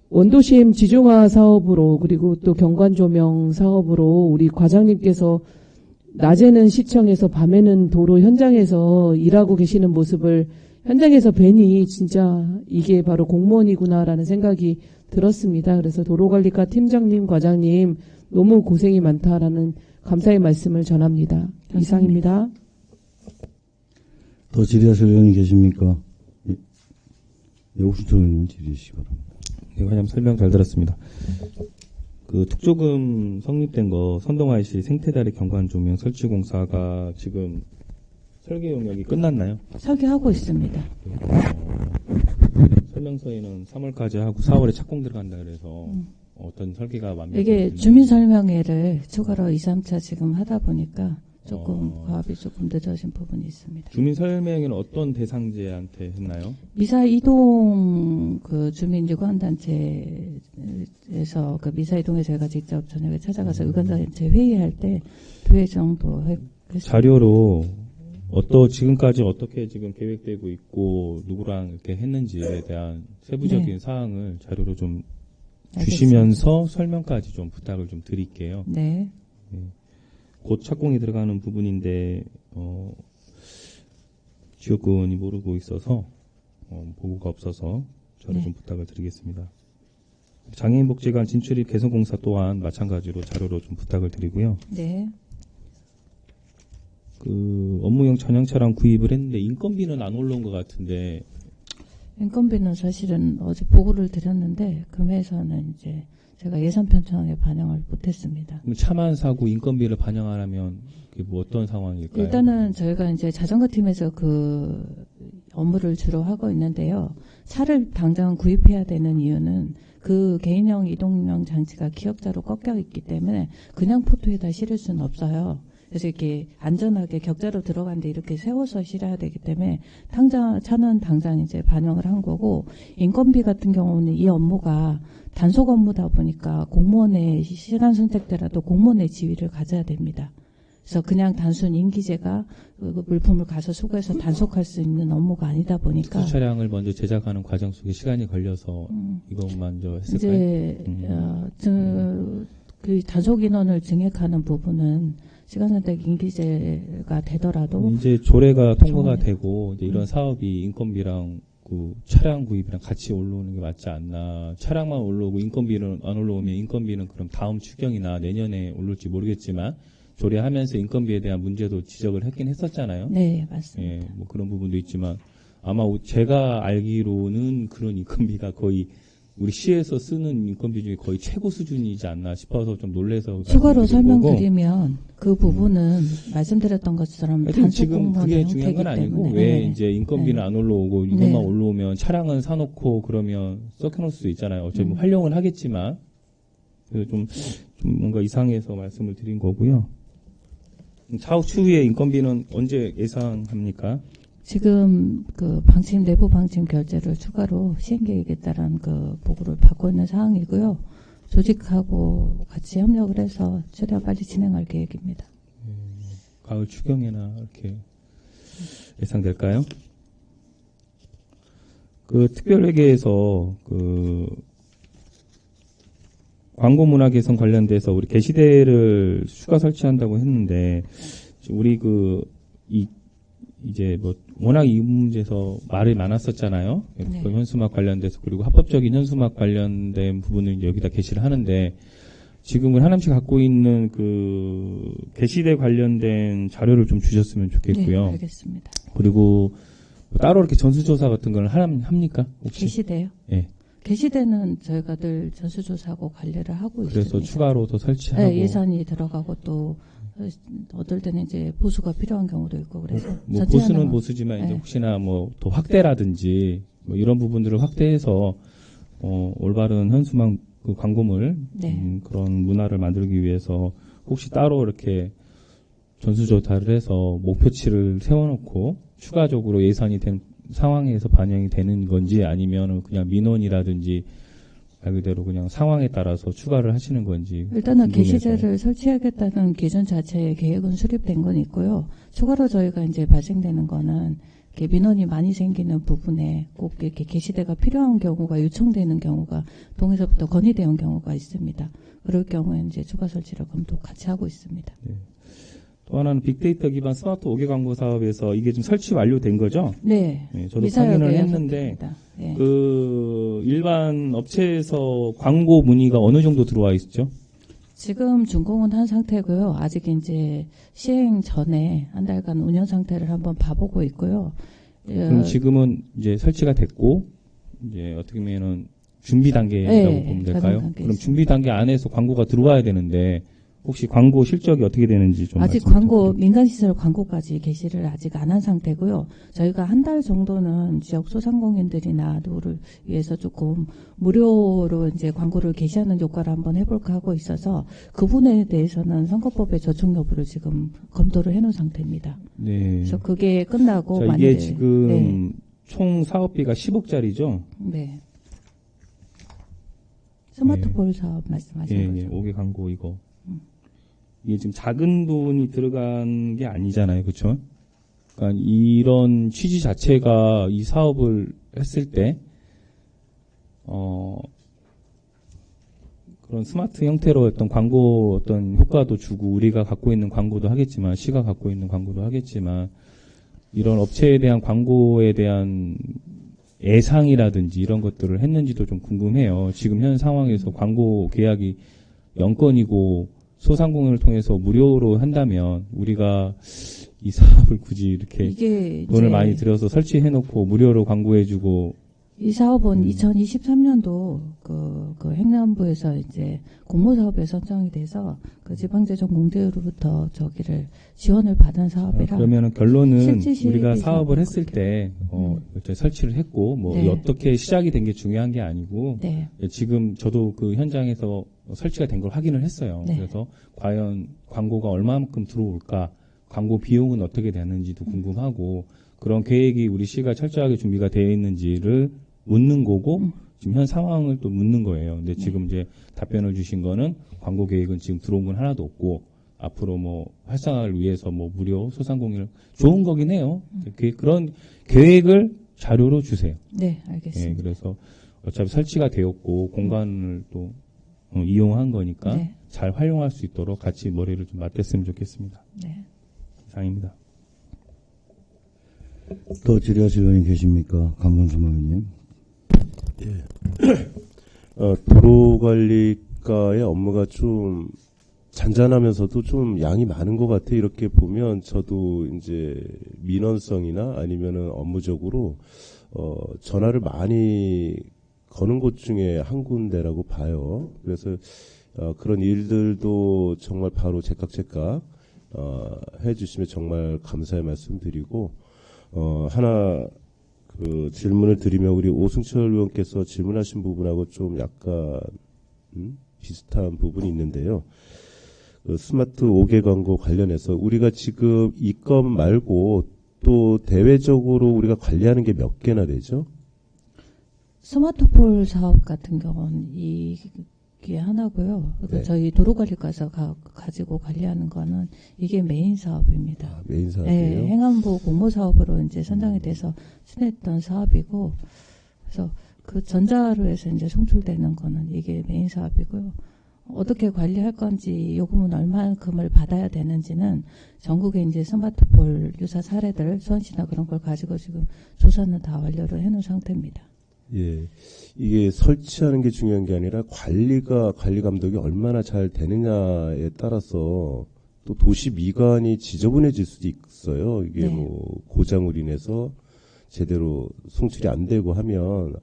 원도심 지중화 사업으로 그리고 또 경관 조명 사업으로 우리 과장님께서 낮에는 시청에서 밤에는 도로 현장에서 일하고 계시는 모습을 현장에서 뵈니 진짜 이게 바로 공무원이구나라는 생각이 들었습니다. 그래서 도로관리과 팀장님, 과장님 너무 고생이 많다라는 감사의 말씀을 전합니다. 이상입니다. 더 질의하실 의원이 계십니까? 예, 오순철 의원님 질의해 주시기 바랍니다. 네, 과장님 설명 잘 들었습니다. 그 특조금 성립된 거 선동IC 생태다리 경관 조명 설치 공사가 지금 설계 용역이 끝났나요? 설계하고 있습니다. 설명서에는 3월까지 하고 4월에 착공 들어간다 그래서 어떤 설계가 이게 주민설명회를 추가로 2, 3차 지금 하다 보니까 조금 과업이 조금 늦어진 부분이 있습니다. 주민설명회는 어떤 대상자한테 했나요? 미사이동 그 주민유관단체에서 그 미사이동에 저희가 직접 저녁에 찾아가서 유관단체 회의할 때 2회 정도 했습니다. 자료로 지금까지 어떻게 지금 계획되고 있고 누구랑 이렇게 했는지에 대한 세부적인 사항을 자료로 좀 주시면서 설명까지 좀 부탁을 좀 드릴게요. 네. 곧 착공이 들어가는 부분인데 지역구원이 모르고 있어서 보고가 없어서 저를 좀 부탁을 드리겠습니다. 장애인복지관 진출입 개선공사 또한 마찬가지로 자료로 좀 부탁을 드리고요. 네. 그 업무용 전용 차량 구입을 했는데 인건비는 안 올라온 것 같은데. 인건비는 사실은 어제 보고를 드렸는데 금회에서는 이제 제가 예산 편성에 반영을 못했습니다. 그럼 차만 사고 인건비를 반영 안 하면 그게 뭐 어떤 상황일까요? 일단은 저희가 이제 자전거 팀에서 그 업무를 주로 하고 있는데요. 차를 당장 구입해야 되는 이유는 그 개인형 이동용 장치가 기역자로 꺾여 있기 때문에 그냥 포토에다 실을 수는 없어요. 그래서 이렇게 안전하게 격자로 들어가는데 이렇게 세워서 실어야 되기 때문에 차는 당장 이제 반영을 한 거고, 인건비 같은 경우는 이 업무가 단속 업무다 보니까 공무원의 시간 선택대라도 공무원의 지위를 가져야 됩니다. 그래서 그냥 단순 임기제가 그 물품을 가서 수거해서 단속할 수 있는 업무가 아니다 보니까 특수 차량을 먼저 제작하는 과정 속에 시간이 걸려서 이것만 했을까요? 이제 그 단속 인원을 증액하는 부분은 시간 선택 임기제가 되더라도 이제 조례가 통과가 되고 이제 이런 사업이 인건비랑 그 차량 구입이랑 같이 올라오는 게 맞지 않나. 차량만 올라오고 인건비는 안 올라오면 인건비는 그럼 다음 추경이나 내년에 오를지 모르겠지만 조례하면서 인건비에 대한 문제도 지적을 했긴 했었잖아요. 네, 맞습니다. 예, 뭐 그런 부분도 있지만 아마 제가 알기로는 그런 인건비가 거의 우리 시에서 쓰는 인건비 중에 거의 최고 수준이지 않나 싶어서 좀 놀래서 추가로 말씀드린 거고. 설명드리면 그 부분은 말씀드렸던 것처럼 하여튼 단속 지금 그게 공무원의 중요한 건 형태이기 아니고 때문에. 왜 이제 인건비는 네. 안 올라오고 이것만 네. 올라오면 차량은 사놓고 그러면 썩혀놓을 수도 있잖아요. 어차피 음. 활용을 하겠지만 그래서 좀 뭔가 이상해서 말씀을 드린 거고요. 차후 추후에 인건비는 언제 예상합니까? 지금 그 방침 내부 방침 결제를 추가로 시행 계획에 따른 그 보고를 받고 있는 상황이고요. 조직하고 같이 협력을 해서 최대한 빨리 진행할 계획입니다. 가을 추경에나 이렇게 예상될까요? 그 특별회계에서 그 광고 문화 개선 관련돼서 우리 게시대를 추가 설치한다고 했는데 우리 이제 뭐 워낙 이 문제에서 말이 많았었잖아요. 네. 그 현수막 관련돼서 그리고 합법적인 현수막 관련된 부분을 이제 여기다 게시를 하는데 지금은 하남시 갖고 있는 그 게시대 관련된 자료를 좀 주셨으면 좋겠고요. 네, 알겠습니다. 그리고 따로 이렇게 전수조사 같은 걸 합니까? 혹시? 게시대요? 예. 게시대는 저희가 늘 전수조사하고 관리를 하고 그래서 있습니다. 추가로 더 설치하고. 네, 예산이 들어가고 또 어떨 때는 이제 보수가 필요한 경우도 있고 그래서 뭐 전체 보수는 하나만- 보수지만 이제 네. 혹시나 뭐 더 확대라든지 뭐 이런 부분들을 확대해서 올바른 현수막 그 광고물 네. 그런 문화를 만들기 위해서 혹시 따로 이렇게 전수조사를 해서 목표치를 세워놓고 추가적으로 예산이 된 상황에서 반영이 되는 건지 아니면 그냥 민원이라든지 말 그대로 그냥 상황에 따라서 추가를 하시는 건지 일단은 궁금해서. 게시대를 설치하겠다는 기준 자체의 계획은 수립된 건 있고요. 추가로 저희가 이제 발생되는 거는 이렇게 민원이 많이 생기는 부분에 꼭 이렇게 게시대가 필요한 경우가 요청되는 경우가 동에서부터 건의되는 경우가 있습니다. 그럴 경우에 이제 추가 설치를 검토 같이 하고 있습니다. 또 하나는 빅데이터 기반 스마트 5개 광고 사업에서 이게 좀 설치 완료된 거죠? 네. 네, 저도 미사역에 확인을 했는데 연속됩니다. 네. 그 일반 업체에서 광고 문의가 어느 정도 들어와 있죠? 지금 준공은 한 상태고요. 아직 이제 시행 전에 한 달간 운영 상태를 한번 봐보고 있고요. 그럼 지금은 이제 설치가 됐고 이제 어떻게 보면은 준비 단계라고 네, 보면 가동 될까요? 단계에 그럼 있습니다. 준비 단계 안에서 광고가 들어와야 되는데 혹시 광고 실적이 어떻게 되는지 좀 아직 말씀 광고 부탁드립니다. 민간시설 광고까지 게시를 아직 안 한 상태고요. 저희가 한 달 정도는 지역 소상공인들이나 누구를 위해서 조금 무료로 이제 광고를 게시하는 효과를 한번 해볼까 하고 있어서 그 부분에 대해서는 선거법의 저촉 여부를 지금 검토를 해놓은 상태입니다. 네. 그래서 그게 끝나고 자, 이게 만약에 지금 네, 총 사업비가 10억짜리죠? 네. 스마트폰 사업 말씀하시는 예, 거죠? 예, 5개 광고 이거. 이게 지금 작은 돈이 들어간 게 아니잖아요, 그렇죠? 그러니까 이런 취지 자체가 이 사업을 했을 때 그런 스마트 형태로 어떤 광고 어떤 효과도 주고 우리가 갖고 있는 광고도 하겠지만 시가 갖고 있는 광고도 하겠지만 이런 업체에 대한 광고에 대한 예상이라든지 이런 것들을 했는지도 좀 궁금해요. 지금 현 상황에서 광고 계약이 0건이고 소상공인을 통해서 무료로 한다면 우리가 이 사업을 굳이 이렇게 이게 돈을 이제 많이 들여서 설치해놓고 무료로 광고해주고 이 사업은 2023년도 그 행안부에서 이제 공모사업에 선정이 돼서 그 지방재정공제로부터 저기를 지원을 받은 사업이라 그러면은 결론은 실제 시행에 우리가 대해서 사업을 했을 그렇게. 때 이렇게 설치를 했고 뭐 네. 어떻게 시작이 된 게 중요한 게 아니고 네. 지금 저도 그 현장에서 설치가 된 걸 확인을 했어요. 네. 그래서 과연 광고가 얼마만큼 들어올까, 광고 비용은 어떻게 되는지도 궁금하고 그런 계획이 우리 시가 철저하게 준비가 되어 있는지를 묻는 거고 지금 현 상황을 또 묻는 거예요. 근데 지금 이제 답변을 주신 거는 광고 계획은 지금 들어온 건 하나도 없고 앞으로 뭐 활성화를 위해서 뭐 무료 소상공인을 좋은 거긴 해요. 그런 계획을 자료로 주세요. 네, 예, 알겠습니다. 그래서 어차피 설치가 되었고 공간을 또 이용한 거니까 네. 잘 활용할 수 있도록 같이 머리를 좀 맞댔으면 좋겠습니다. 네. 이상입니다. 또 질의하실 의원님 계십니까? 강건수 의원님. 도로관리과의 업무가 좀 잔잔하면서도 좀 양이 많은 것 같아요. 이렇게 보면 저도 이제 민원성이나 아니면은 업무적으로 전화를 많이 거는 곳 중에 한 군데라고 봐요. 그래서 그런 일들도 정말 바로 제깍제깍 해주시면 정말 감사의 말씀드리고 하나 그 질문을 드리면 우리 오승철 의원께서 질문하신 부분하고 좀 약간 비슷한 부분이 있는데요. 그 스마트 5개 광고 관련해서 우리가 지금 이 건 말고 또 대외적으로 우리가 관리하는 게 몇 개나 되죠? 스마트폴 사업 같은 경우는 이게 하나고요. 그러니까 네. 저희 도로관리과에서 가지고 관리하는 거는 이게 메인 사업입니다. 메인 사업이에요? 네, 행안부 공모 사업으로 이제 선정이 돼서 추진했던 사업이고, 그래서 그 전자로에서 이제 송출되는 거는 이게 메인 사업이고요. 어떻게 관리할 건지 요금은 얼마큼을 받아야 되는지는 전국에 이제 스마트폴 유사 사례들 수원시나 그런 걸 가지고 지금 조사는 다 완료를 해놓은 상태입니다. 예. 이게 설치하는 게 중요한 게 아니라 관리 감독이 얼마나 잘 되느냐에 따라서 또 도시 미관이 지저분해질 수도 있어요. 이게 네. 뭐 고장으로 인해서 제대로 송출이 안 되고 하면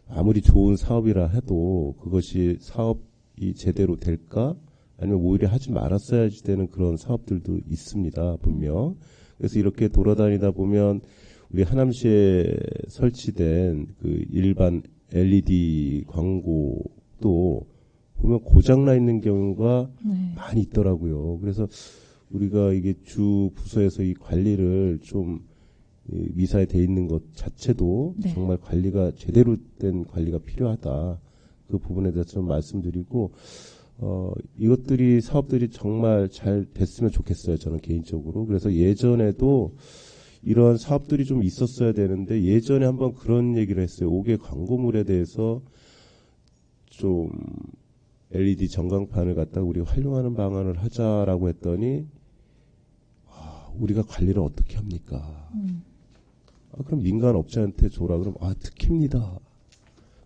아무리 좋은 사업이라 해도 그것이 사업이 제대로 될까? 아니면 오히려 하지 말았어야지 되는 그런 사업들도 있습니다. 분명. 그래서 이렇게 돌아다니다 보면 우리 하남시에 설치된 그 일반 LED 광고도 보면 고장나 있는 경우가 네. 많이 있더라고요. 그래서 우리가 이게 주 부서에서 이 관리를 좀 미사에 돼 있는 것 자체도 네. 정말 관리가 제대로 된 관리가 필요하다. 그 부분에 대해서 좀 말씀드리고 이것들이 사업들이 정말 잘 됐으면 좋겠어요. 저는 개인적으로. 그래서 예전에도 이러한 사업들이 좀 있었어야 되는데 예전에 한번 그런 얘기를 했어요. 5개 광고물에 대해서 좀 LED 전광판을 갖다가 우리가 활용하는 방안을 하자라고 했더니 우리가 관리를 어떻게 합니까? 그럼 민간 업체한테 줘라. 그럼 특혜입니다.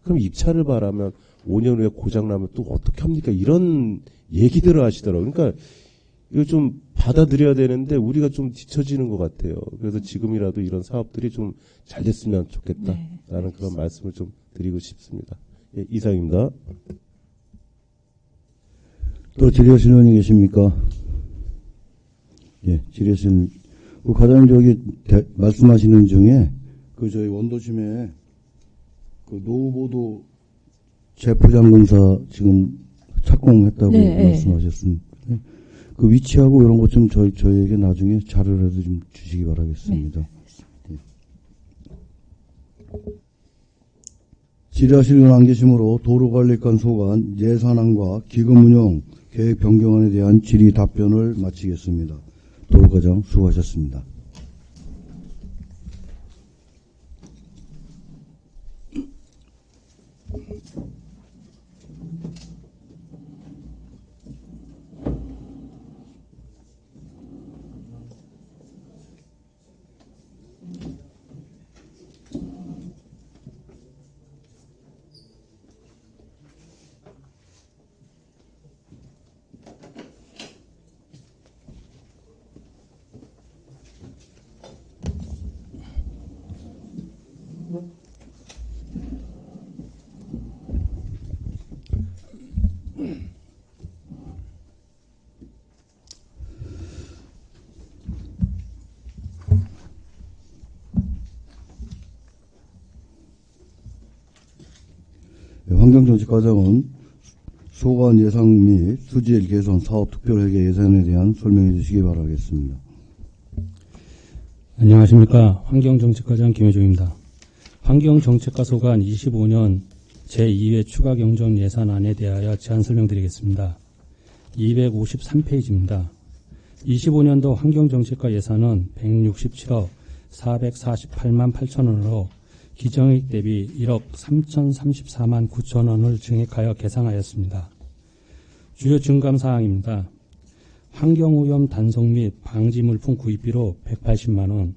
그럼 입찰을 바라면 5년 후에 고장나면 또 어떻게 합니까? 이런 얘기들을 하시더라고요. 그러니까 이거 좀 받아들여야 되는데 우리가 좀 뒤처지는 것 같아요. 그래서 지금이라도 이런 사업들이 좀 잘 됐으면 좋겠다라는 그런 말씀을 좀 드리고 싶습니다. 예, 이상입니다. 또 질의하시는 분이 계십니까? 예, 질의하시는 그 과장님 말씀하시는 중에 그 저희 원도심에 그 노후보도 재포장공사 지금 착공했다고 네, 말씀하셨습니다. 그 위치하고 이런 것 좀 저희에게 나중에 자료라도 좀 주시기 바라겠습니다. 예. 질의하실 분 안 계시므로 도로관리권 소관 예산안과 기금운용 계획 변경안에 대한 질의 답변을 마치겠습니다. 도로과장 수고하셨습니다. 환경정책과장은 소관 예상 및 수질 개선 사업 특별회계 예산에 대한 설명해 주시기 바라겠습니다. 안녕하십니까. 환경정책과장 김혜중입니다. 환경정책과 소관 25년 제2회 추가 경정 예산안에 대하여 제안 설명드리겠습니다. 253페이지입니다. 25년도 환경정책과 예산은 167억 448만 8천원으로 기정액 대비 1억 3,034만 9천원을 증액하여 계상하였습니다. 주요 증감사항입니다. 환경오염 단속 및 방지 물품 구입비로 180만원,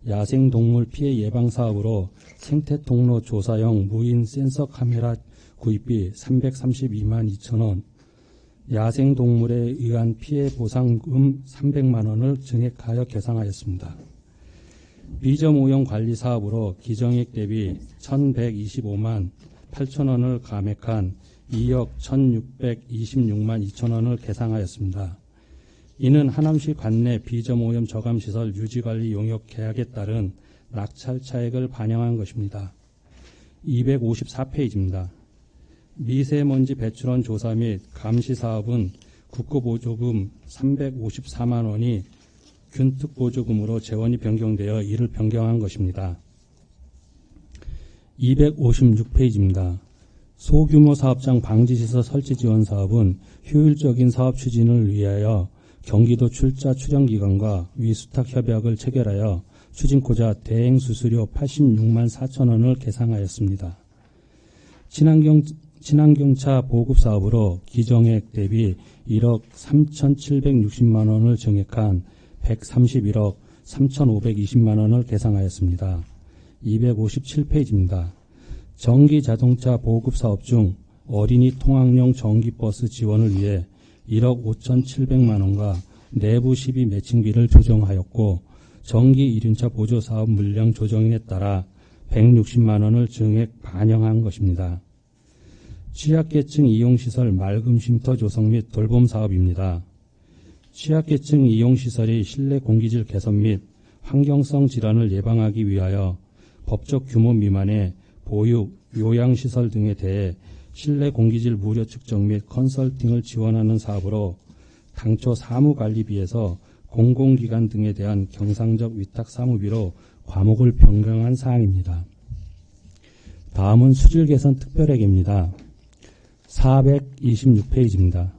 야생동물 피해 예방 사업으로 생태통로 조사용 무인 센서 카메라 구입비 332만 2천원, 야생동물에 의한 피해 보상금 300만원을 증액하여 계상하였습니다. 비점 오염 관리 사업으로 기정액 대비 1,125만 8천원을 감액한 2억 1,626만 2천원을 계상하였습니다. 이는 하남시 관내 비점 오염 저감 시설 유지 관리 용역 계약에 따른 낙찰 차액을 반영한 것입니다. 254페이지입니다. 미세먼지 배출원 조사 및 감시 사업은 국고보조금 354만 원이 균특보조금으로 재원이 변경되어 이를 변경한 것입니다. 256페이지입니다. 소규모 사업장 방지시설 설치 지원 사업은 효율적인 사업 추진을 위하여 경기도 출자 출연기관과 위수탁 협약을 체결하여 추진코자 대행 수수료 86만 4천 원을 계상하였습니다. 친환경차 보급 사업으로 기정액 대비 1억 3,760만 원을 증액한 131억 3,520만 원을 계상하였습니다. 257페이지입니다. 전기 자동차 보급 사업 중 어린이 통학용 전기버스 지원을 위해 1억 5,700만 원과 내부 시비 매칭비를 조정하였고 전기 이륜차 보조 사업 물량 조정에 따라 160만 원을 증액 반영한 것입니다. 취약계층 이용시설 맑음 쉼터 조성 및 돌봄 사업입니다. 취약계층 이용시설의 실내 공기질 개선 및 환경성 질환을 예방하기 위하여 법적 규모 미만의 보육, 요양시설 등에 대해 실내 공기질 무료 측정 및 컨설팅을 지원하는 사업으로 당초 사무관리비에서 공공기관 등에 대한 경상적 위탁 사무비로 과목을 변경한 사항입니다. 다음은 수질 개선 특별액입니다. 426페이지입니다.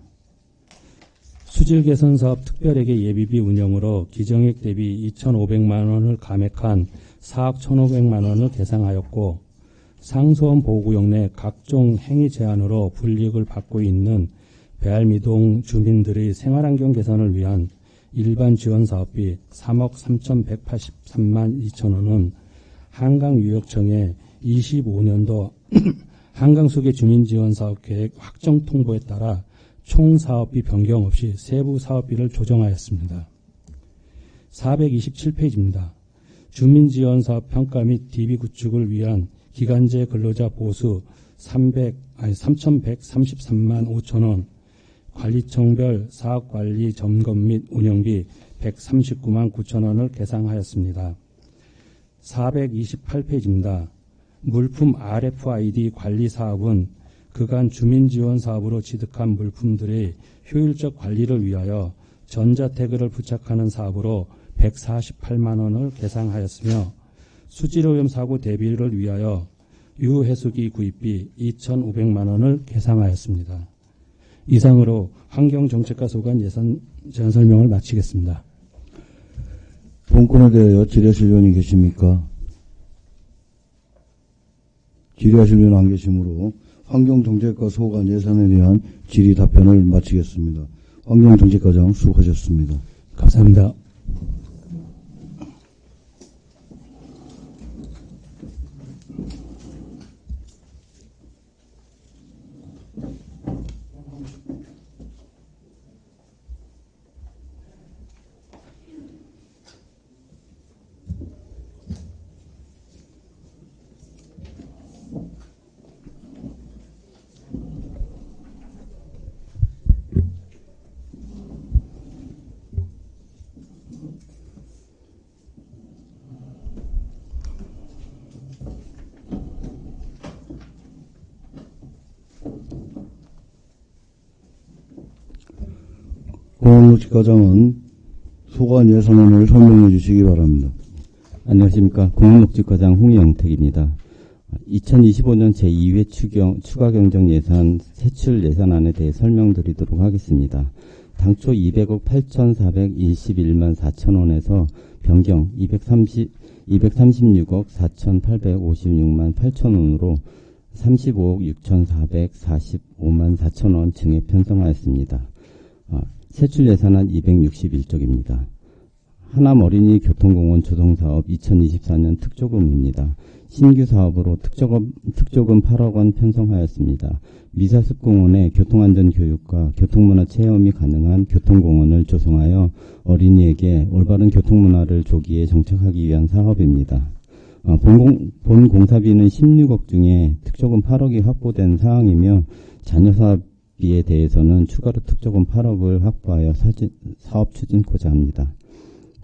수질 개선 사업 특별액의 예비비 운영으로 기정액 대비 2,500만 원을 감액한 4억 1,500만 원을 계상하였고 상수원 보호구역 내 각종 행위 제한으로 불이익을 받고 있는 배알미동 주민들의 생활환경 개선을 위한 일반 지원 사업비 3억 3,183만 2천 원은 한강유역청의 25년도 한강수계 주민지원사업계획 확정 통보에 따라 총 사업비 변경 없이 세부 사업비를 조정하였습니다. 427페이지입니다. 주민지원사업 평가 및 DB 구축을 위한 기간제 근로자 보수 3,133만 5천 원, 관리청별 사업관리 점검 및 운영비 139만 9천 원을 계상하였습니다. 428페이지입니다. 물품 RFID 관리 사업은 그간 주민지원 사업으로 취득한 물품들의 효율적 관리를 위하여 전자태그를 부착하는 사업으로 148만 원을 계상하였으며 수질오염 사고 대비를 위하여 유해수기 구입비 2,500만 원을 계상하였습니다. 이상으로 환경정책과 소관 예산 제안 설명을 마치겠습니다. 본건에 대하여 질의하실 의원이 계십니까? 질의하실 의원 안 계시므로 환경정책과 소관 예산에 대한 질의 답변을 마치겠습니다. 환경정책과장 수고하셨습니다. 감사합니다. 공원녹지과장은 소관 예산안을 설명해 주시기 바랍니다. 안녕하십니까. 공원녹지과장 홍영택입니다. 2025년 제2회 추가경정 예산 세출 예산안에 대해 설명드리도록 하겠습니다. 당초 200억 8,421만 4천 원에서 변경 236억 4,856만 8천 원으로 35억 6,445만 4천 원 증액 편성하였습니다. 세출 예산안 261쪽입니다. 하남 어린이 교통공원 조성사업 2024년 특조금입니다. 신규 사업으로 특조금 8억 원 편성하였습니다. 미사습공원의 교통안전교육과 교통문화 체험이 가능한 교통공원을 조성하여 어린이에게 올바른 교통문화를 조기에 정착하기 위한 사업입니다. 본 공사비는 16억 중에 특조금 8억이 확보된 사항이며 자녀 사업비에 대해서는 추가로 특조금 8억을 확보하여 사업 추진코자 합니다.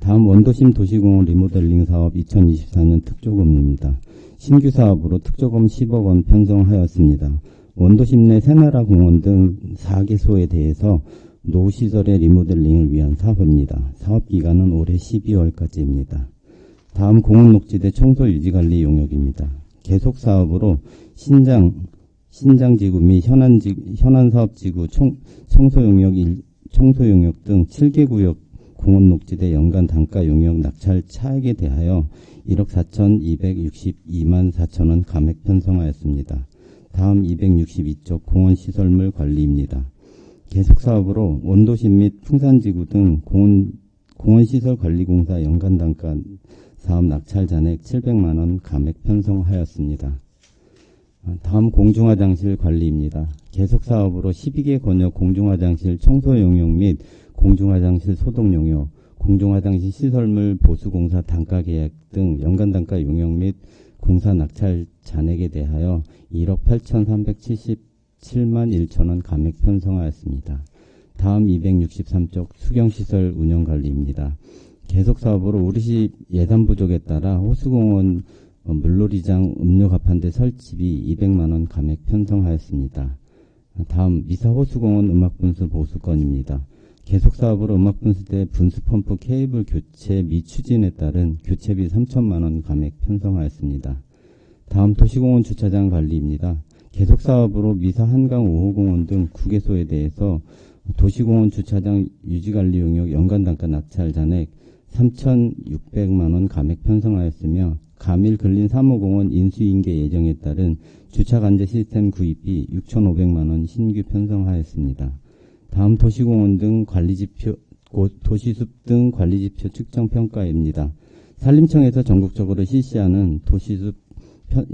다음 원도심 도시공원 리모델링 사업 2024년 특조금입니다. 신규 사업으로 특조금 10억 원 편성하였습니다. 원도심 내 새나라 공원 등 4개소에 대해서 노후시설의 리모델링을 위한 사업입니다. 사업기간은 올해 12월까지입니다. 다음 공원녹지대 청소 유지관리 용역입니다. 계속 사업으로 신장지구 및 현안사업지구 청소 용역 등 7개 구역 공원녹지대 연간 단가 용역 낙찰 차액에 대하여 1억 4,262만 4천원 감액 편성하였습니다. 다음 262쪽 공원시설물 관리입니다. 계속사업으로 원도심 및 풍산지구 등 공원시설관리공사 연간 단가 사업 낙찰 잔액 700만원 감액 편성하였습니다. 다음 공중화장실 관리입니다. 계속사업으로 12개 권역 공중화장실 청소 용역 및 공중화장실 소독 용역, 공중화장실 시설물 보수공사 단가계약 등 연간 단가 용역 및 공사 낙찰 잔액에 대하여 1억 8,377만 1천원 감액 편성하였습니다. 다음 263쪽 수경시설 운영관리입니다. 계속사업으로 우리시 예산 부족에 따라 호수공원 물놀이장 음료가판대 설치비 200만원 감액 편성하였습니다. 다음 미사호수공원 음악분수 보수건입니다. 계속사업으로 음악분수대 분수펌프 케이블 교체 미추진에 따른 교체비 3천만원 감액 편성하였습니다. 다음 도시공원 주차장 관리입니다. 계속사업으로 미사 한강 5호공원 등 9개소에 대해서 도시공원 주차장 유지관리 용역 연간 단가 낙찰 잔액 3,600만원 감액 편성하였으며 가밀 근린 3호공원 인수인계 예정에 따른 주차간제 시스템 구입비 6,500만원 신규 편성하였습니다. 다음 도시공원 등 관리지표, 도시숲 등 관리지표 측정 평가입니다. 산림청에서 전국적으로 실시하는 도시숲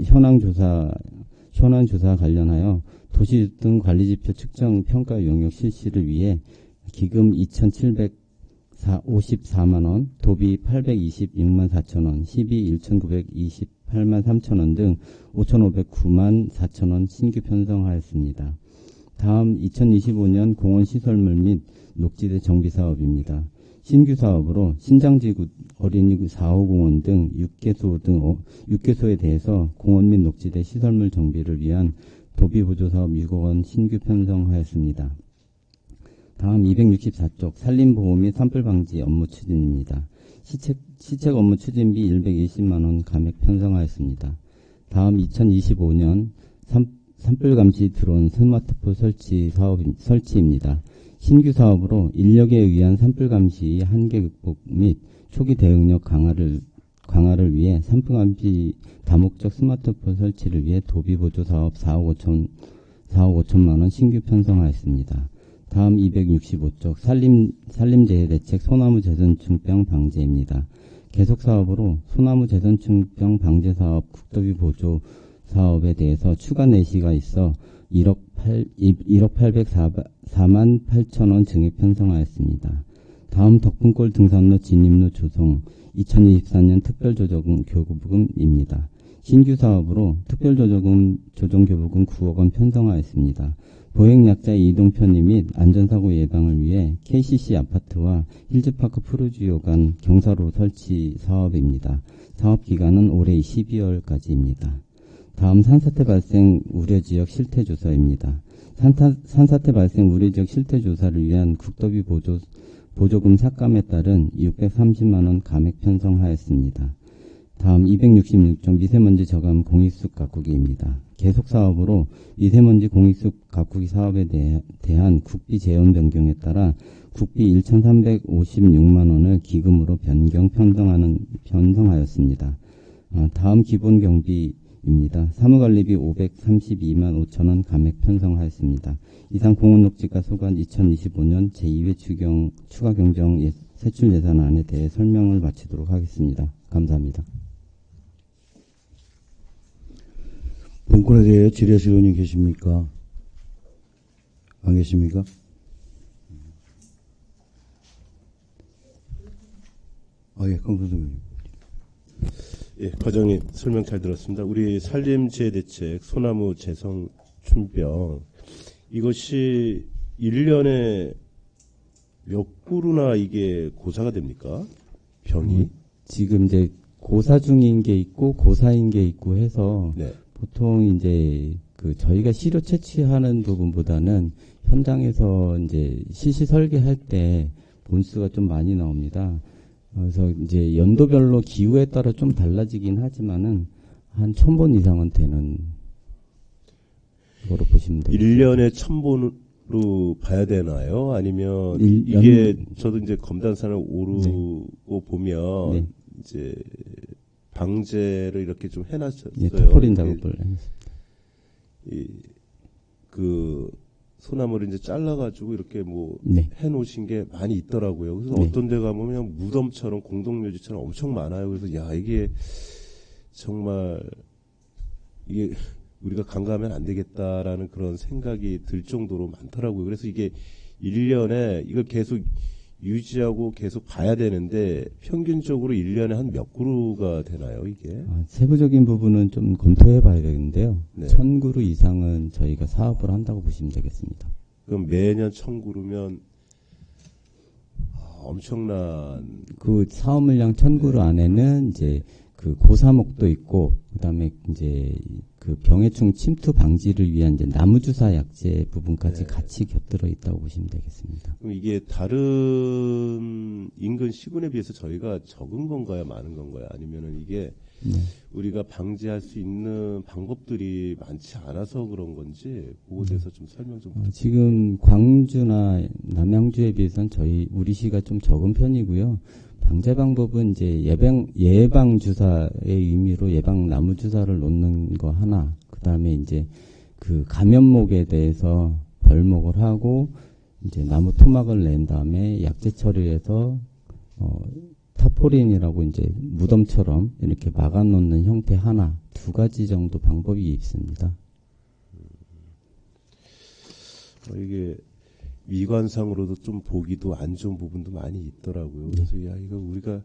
현황조사 관련하여 도시숲 등 관리지표 측정 평가 용역 실시를 위해 기금 2,754만원, 도비 826만 4천원, 시비 1,928만 3천원 등 5,509만 4천원 신규 편성하였습니다. 다음 2025년 공원시설물 및 녹지대 정비사업입니다. 신규 사업으로 신장지구 어린이 4호공원 등 6개소에 대해서 공원 및 녹지대 시설물 정비를 위한 도비보조사업 6억 원 신규 편성하였습니다. 다음 264쪽 산림보호 및 산불방지 업무 추진입니다. 시책 업무 추진비 120만원 감액 편성하였습니다. 다음 2025년 산불감시 드론 스마트폰 설치입니다. 신규 사업으로 인력에 의한 산불감시 한계 극복 및 초기 대응력 강화를 위해 산불감시 다목적 스마트폰 설치를 위해 도비보조 사업 4억 5천만원 신규 편성하였습니다. 다음 265쪽 산림재해 대책 소나무 재선충병 방제입니다. 계속 사업으로 소나무 재선충병 방제 사업 국도비 보조 사업에 대해서 추가 내시가 있어 1억 804만 8천원 증액 편성하였습니다. 다음 덕분골 등산로 진입로 조성 2024년 특별조정금 교부금입니다. 신규 사업으로 특별조정금 조정교부금 9억 원 편성하였습니다. 보행약자의 이동 편의 및 안전사고 예방을 위해 KCC 아파트와 힐즈파크 푸르지오 간 경사로 설치 사업입니다. 사업기간은 올해 12월까지입니다. 다음 산사태 발생 우려지역 실태조사입니다. 산사태 발생 우려지역 실태조사를 위한 국도비 보조금 삭감에 따른 630만원 감액 편성하였습니다. 다음 266종 미세먼지 저감 공익숲 가꾸기입니다. 계속 사업으로 미세먼지 공익숲 가꾸기 사업에 대한 국비 재원 변경에 따라 국비 1,356만원을 기금으로 변경 편성하였습니다. 다음 기본 경비입니다. 사무관리비 532만 5천원 감액 편성하였습니다. 이상 공원녹지가 소관 2025년 제2회 추가 경정 세출 예산안에 대해 설명을 마치도록 하겠습니다. 감사합니다. 본건에 대해 질의하실 의원님 계십니까? 안 계십니까? 예, 강선생 의원님. 예, 과장님 설명 잘 들었습니다. 우리 산림재해대책 소나무 재성 춘병 이것이 1년에 몇 그루나 이게 고사가 됩니까? 병이? 지금 이제 고사 중인 게 있고 고사인 게 있고 해서 네. 보통 이제 그 저희가 시료 채취하는 부분보다는 현장에서 이제 시시 설계할 때 본수가 좀 많이 나옵니다. 그래서 이제 연도별로 기후에 따라 좀 달라지긴 하지만은 한 1000본 이상은 되는 거로 보시면 됩니다. 1년에 1000본으로 봐야 되나요? 아니면 이게 저도 이제 검단산을 오르고 네. 보면 네. 이제 방제를 이렇게 좀 해놨어요. 예, 토포린 작업을 그 소나무를 이제 잘라가지고 이렇게 뭐 네. 해놓으신 게 많이 있더라고요. 그래서 네. 어떤 데 가면 그냥 무덤처럼 공동묘지처럼 엄청 많아요. 그래서 야 이게 정말 이게 우리가 간과하면 안 되겠다라는 그런 생각이 들 정도로 많더라고요. 그래서 이게 1년에 이걸 계속 유지하고 계속 봐야 되는데 평균적으로 1년에 한 몇 그루가 되나요, 이게? 세부적인 부분은 좀 검토해 봐야 되는데요. 네. 1000그루 이상은 저희가 사업을 한다고 보시면 되겠습니다. 그럼 매년 1000그루면 엄청난 그 사업 물량 1000그루 안에는 이제 그 고사목도 있고 그다음에 이제 그 병해충 침투 방지를 위한 이제 나무주사 약재 부분까지 네. 같이 곁들어 있다고 보시면 되겠습니다. 그럼 이게 다른 인근 시군에 비해서 저희가 적은 건가요, 많은 건가요? 아니면은 이게 네. 우리가 방지할 수 있는 방법들이 많지 않아서 그런 건지 그거에 대해서 좀 설명 좀 부탁드립니다. 지금 광주나 남양주에 비해서는 우리 시가 좀 적은 편이고요. 방제 방법은 이제 예방 주사의 의미로 예방 나무 주사를 놓는 거 하나, 그 다음에 이제 그 감염목에 대해서 벌목을 하고 이제 나무 토막을 낸 다음에 약재 처리해서 타포린이라고 이제 무덤처럼 이렇게 막아 놓는 형태 하나, 2가지 정도 방법이 있습니다. 이게 미관상으로도 좀 보기도 안 좋은 부분도 많이 있더라고요. 그래서 야 이거 우리가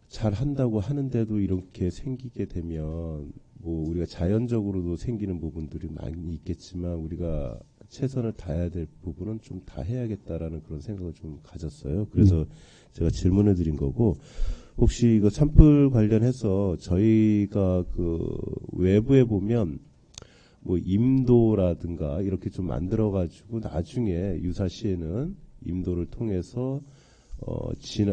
잘 한다고 하는데도 이렇게 생기게 되면 뭐 우리가 자연적으로도 생기는 부분들이 많이 있겠지만 우리가 최선을 다해야 될 부분은 좀 다 해야겠다라는 그런 생각을 좀 가졌어요. 그래서 제가 질문을 드린 거고 혹시 이거 산불 관련해서 저희가 그 외부에 보면 뭐 임도라든가 이렇게 좀 만들어가지고 나중에 유사시에는 임도를 통해서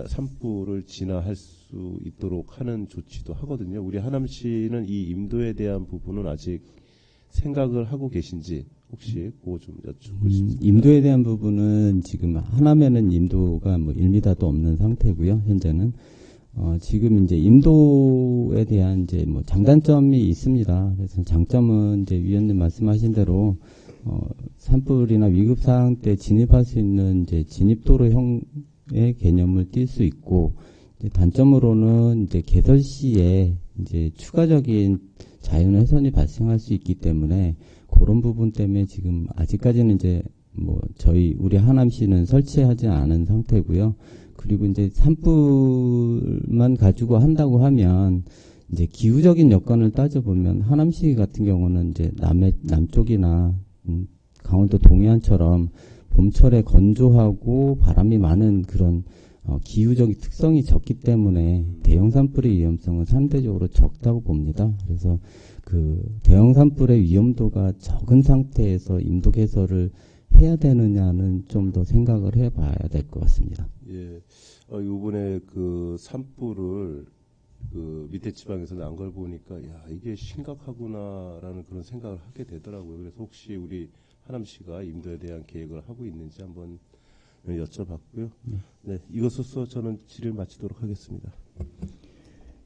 산불을 진화할 수 있도록 하는 조치도 하거든요. 우리 하남시는 이 임도에 대한 부분은 아직 생각을 하고 계신지 혹시 그거 좀 여쭙고 싶습니다. 임도에 대한 부분은 지금 하남에는 임도가 뭐 1m도 없는 상태고요. 현재는 지금 이제 임도에 대한 이제 뭐 장단점이 있습니다. 그래서 장점은 이제 위원님 말씀하신 대로 산불이나 위급 상황 때 진입할 수 있는 이제 진입도로형의 개념을 띌 수 있고 이제 단점으로는 이제 개설 시에 이제 추가적인 자연 훼손이 발생할 수 있기 때문에 그런 부분 때문에 지금 아직까지는 이제 뭐 우리 하남시는 설치하지 않은 상태고요. 그리고 이제 산불만 가지고 한다고 하면 이제 기후적인 여건을 따져보면 하남시 같은 경우는 이제 남쪽이나 강원도 동해안처럼 봄철에 건조하고 바람이 많은 그런 기후적인 특성이 적기 때문에 대형 산불의 위험성은 상대적으로 적다고 봅니다. 그래서 그 대형 산불의 위험도가 적은 상태에서 임도 개설을 해야 되느냐는 좀 더 생각을 해봐야 될 것 같습니다. 예, 이번에 그 산불을 그 밑에 지방에서 난 걸 보니까 야 이게 심각하구나라는 그런 생각을 하게 되더라고요. 그래서 혹시 우리 하남시가 임도에 대한 계획을 하고 있는지 한번 여쭤봤고요. 네, 이것으로서 저는 질의를 마치도록 하겠습니다.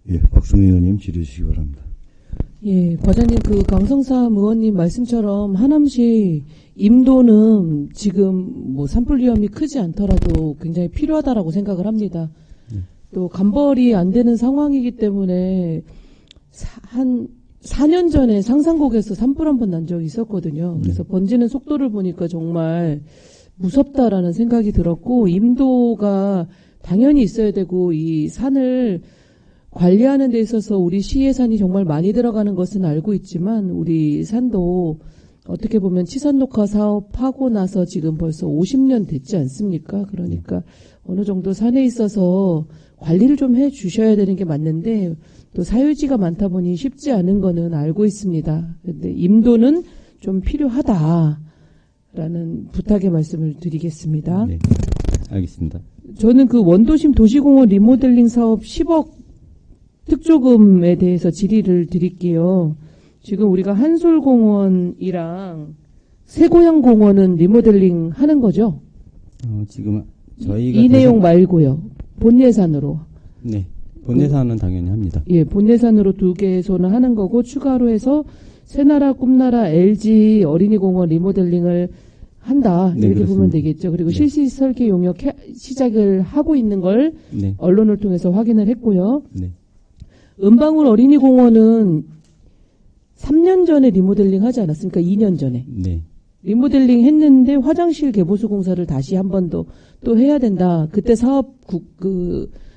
예, 박수미 의원님 질의해 주시기 바랍니다. 예, 과장님 그 강성삼 의원님 말씀처럼 하남시 임도는 지금 뭐 산불 위험이 크지 않더라도 굉장히 필요하다라고 생각을 합니다. 또 간벌이 안 되는 상황이기 때문에 한 4년 전에 상산곡에서 산불 한 번 난 적이 있었거든요. 그래서 번지는 속도를 보니까 정말 무섭다라는 생각이 들었고, 임도가 당연히 있어야 되고, 이 산을 관리하는 데 있어서 우리 시 예산이 정말 많이 들어가는 것은 알고 있지만, 우리 산도 어떻게 보면 치산녹화 사업하고 나서 지금 벌써 50년 됐지 않습니까? 그러니까 어느 정도 산에 있어서 관리를 좀 해 주셔야 되는 게 맞는데, 또 사유지가 많다 보니 쉽지 않은 거는 알고 있습니다. 근데 임도는 좀 필요하다라는 부탁의 말씀을 드리겠습니다. 네, 알겠습니다. 저는 그 원도심 도시공원 리모델링 사업 10억 특조금에 대해서 질의를 드릴게요. 지금 우리가 한솔공원이랑 세고향공원은 리모델링 하는 거죠? 지금 저희가 이 내용 말고요. 본 예산으로. 네, 본 예산은 당연히 합니다. 예, 본 예산으로 2개소는 하는 거고, 추가로 해서 새나라, 꿈나라, LG 어린이공원 리모델링을 한다. 네, 이렇게 그렇습니다. 보면 되겠죠. 그리고 네. 실시 설계 용역 시작을 하고 있는 걸 네, 언론을 통해서 확인을 했고요. 네, 은방울 어린이공원은 3년 전에 리모델링 하지 않았습니까? 2년 전에. 네, 리모델링 했는데 화장실 개보수 공사를 다시 한 번 더 또 해야 된다. 그때 사업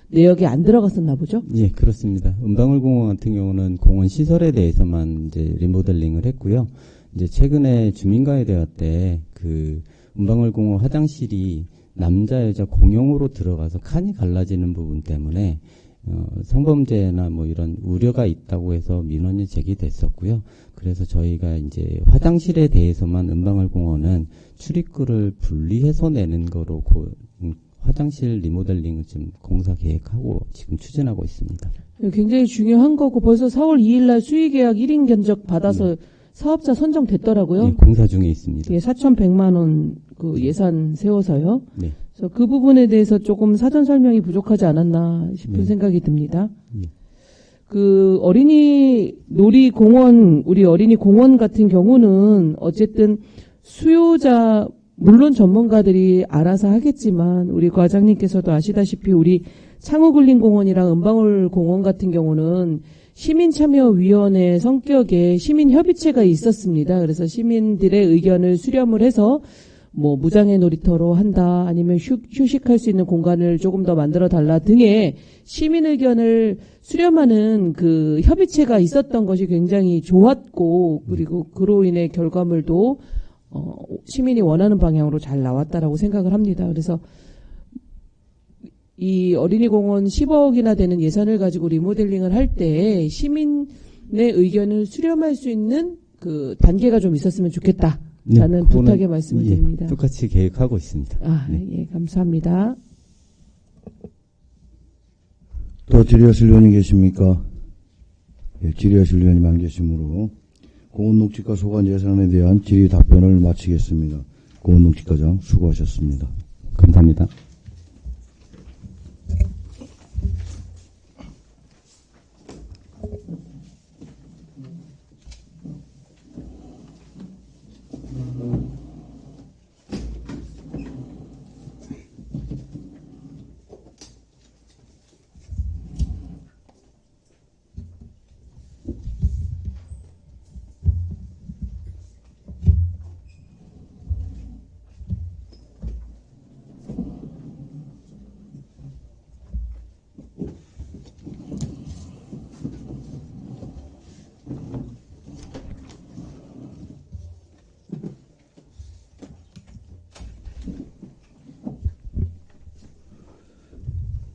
내역이 안 들어갔었나 보죠? 예, 그렇습니다. 은방울공원 같은 경우는 공원 시설에 대해서만 이제 리모델링을 했고요. 이제 최근에 주민과회 대화 때 그 은방울공원 화장실이 남자 여자 공용으로 들어가서 칸이 갈라지는 부분 때문에 성범죄나 뭐 이런 우려가 있다고 해서 민원이 제기됐었고요. 그래서 저희가 이제 화장실에 대해서만 은방울공원은 출입구를 분리해서 내는 거로 화장실 리모델링을 지금 공사 계획하고 지금 추진하고 있습니다. 굉장히 중요한 거고 벌써 4월 2일 날 수의계약 1인 견적 받아서 사업자 선정됐더라고요. 예, 공사 중에 있습니다. 예, 4,100만 원 그 예산 세워서요. 네. 그래서 그 부분에 대해서 조금 사전 설명이 부족하지 않았나 싶은 네. 생각이 듭니다. 예. 그 어린이 놀이공원, 우리 어린이 공원 같은 경우는 어쨌든 수요자, 물론 전문가들이 알아서 하겠지만 우리 과장님께서도 아시다시피 우리 창우굴림공원이랑 은방울공원 같은 경우는 시민참여위원회 성격의 시민협의체가 있었습니다. 그래서 시민들의 의견을 수렴을 해서 뭐 무장애 놀이터로 한다, 아니면 휴식할 수 있는 공간을 조금 더 만들어 달라 등의 시민 의견을 수렴하는 그 협의체가 있었던 것이 굉장히 좋았고, 그리고 그로 인해 결과물도 시민이 원하는 방향으로 잘 나왔다라고 생각을 합니다. 그래서 이 어린이공원 10억이나 되는 예산을 가지고 리모델링을 할 때 시민의 의견을 수렴할 수 있는 그 단계가 좀 있었으면 좋겠다. 라는 부탁의 말씀을 드립니다. 똑같이 계획하고 있습니다. 예, 감사합니다. 또 질의하실 의원이 계십니까? 예, 질의하실 의원님 안 계시므로 고은농지과 소관 예산에 대한 질의 답변을 마치겠습니다. 고은농지과장 수고하셨습니다. 감사합니다.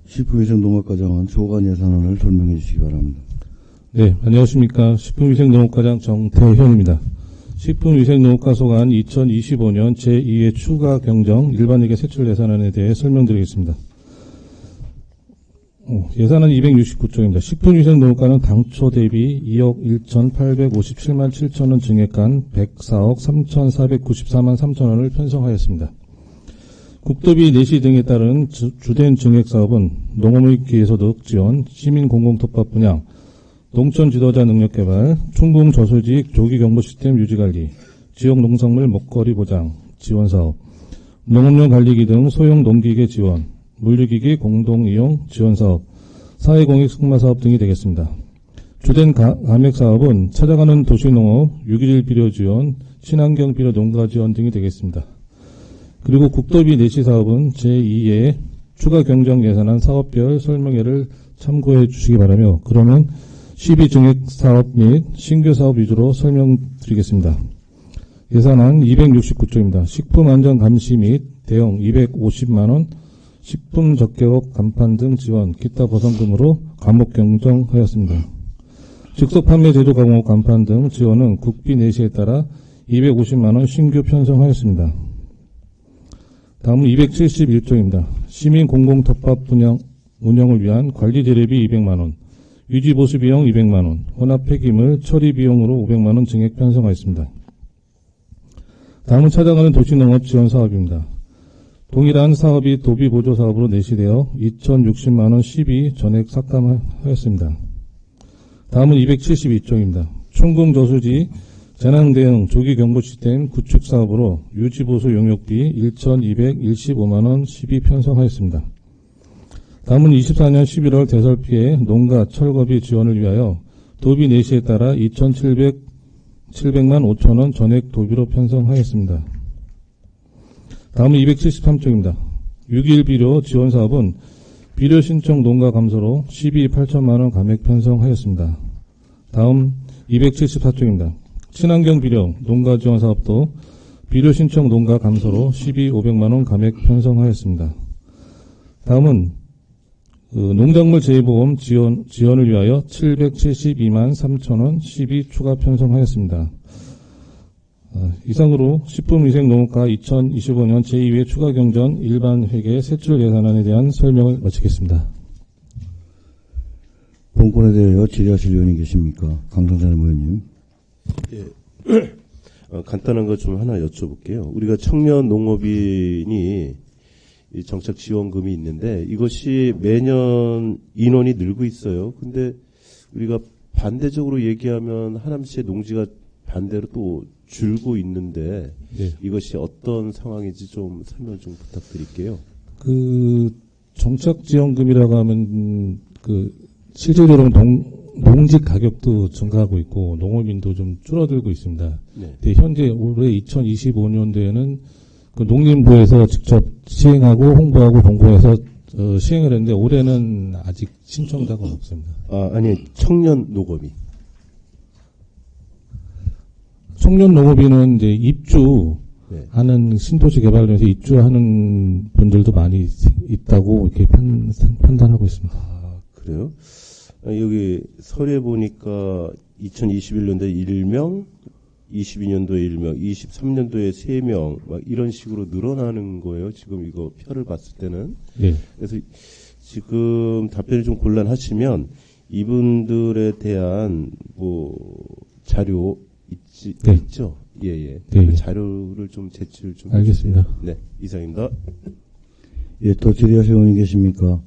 식품위생농업과장은 소관 예산안을 설명해 주시기 바랍니다. 네, 안녕하십니까. 식품위생농업과장 정태현입니다. 식품위생농업과 소관 2025년 제2회 추가 경정 일반회계 세출 예산안에 대해 설명드리겠습니다. 예산안 269쪽입니다. 식품위생농업과는 당초 대비 2억 1,857만 7천원 증액한 104억 3,494만 3천원을 편성하였습니다. 국도비 내시 등에 따른 주된 증액 사업은 농업의 기회소득 지원, 시민공공톱밥 분양, 농촌 지도자 능력 개발, 충궁 저수지 조기 경보 시스템 유지 관리, 지역 농산물 먹거리 보장 지원 사업, 농업용 관리기 등 소형 농기계 지원, 물류기기 공동 이용 지원 사업, 사회공익 승마 사업 등이 되겠습니다. 주된 감액 사업은 찾아가는 도시농업, 유기질 비료 지원, 친환경 비료 농가 지원 등이 되겠습니다. 그리고 국도비 내시 사업은 제2의 추가 경정 예산안 사업별 설명회를 참고해 주시기 바라며, 그러면 12증액 사업 및 신규 사업 위주로 설명드리겠습니다. 예산안 269조입니다. 식품안전감시 및 대응 250만원, 식품 적격업 간판 등 지원, 기타 보상금으로 감목 경정하였습니다. 즉석 판매 제조 가공업 간판 등 지원은 국비 내시에 따라 250만원 신규 편성하였습니다. 다음은 271조입니다. 시민 공공 텃밭 운영을 위한 관리 재래비 200만원, 유지 보수 비용 200만원, 혼합 폐기물 처리 비용으로 500만원 증액 편성하였습니다. 다음은 찾아가는 도시농업 지원 사업입니다. 동일한 사업이 도비 보조 사업으로 내시되어 2060만원 12 전액 삭감하였습니다. 다음은 272조입니다. 충궁 저수지 재난대응 조기경보 시스템 구축 사업으로 유지보수 용역비 1,215만원 12 편성하였습니다. 다음은 24년 11월 대설 피해 농가 철거비 지원을 위하여 도비 내시에 따라 2,700만 5천원 전액 도비로 편성하였습니다. 다음은 273조입니다. 6.1 비료 지원 사업은 비료 신청 농가 감소로 12 8천만원 감액 편성하였습니다. 다음 274조입니다. 친환경 비료 농가 지원 사업도 비료 신청 농가 감소로 12 500만원 감액 편성하였습니다. 다음은 농작물 재보험 지원을 위하여 772만 3천원 12 추가 편성하였습니다. 이상으로 식품위생농업과 2025년 제2회 추가경정 일반회계 세출 예산안에 대한 설명을 마치겠습니다. 본건에 대하여 질의하실 의원이 계십니까? 강성찬 의원님. 예. 간단한 것 좀 하나 여쭤볼게요. 우리가 청년 농업인이 이 정책 지원금이 있는데 이것이 매년 인원이 늘고 있어요. 근데 우리가 반대적으로 얘기하면 하남시의 농지가 반대로 또 줄고 있는데 네. 이것이 어떤 상황인지 좀 설명 좀 부탁드릴게요. 정책 지원금이라고 하면 실제적으로 농지 가격도 증가하고 있고 농업인도 좀 줄어들고 있습니다. 네. 근데 현재 올해 2025년도에는 농림부에서 직접 시행하고 홍보하고 공고해서 시행을 했는데 올해는 아직 신청자가 없습니다. 아니 청년 농업이. 청년 농업인은 이제 입주하는 신도시 개발에서 입주하는 분들도 많이 있다고 이렇게 판단하고 있습니다. 그래요? 여기 서류에 보니까 2021년도에 1명, 22년도에 1명, 23년도에 3명, 막 이런 식으로 늘어나는 거예요. 지금 이거 표를 봤을 때는. 네. 그래서 지금 답변이 좀 곤란하시면 이분들에 대한 자료 네. 있죠? 예. 네. 그 자료를 좀 제출 좀 알겠습니다. 해주세요. 네, 이상입니다. 예, 또 질의하실 의원이 계십니까?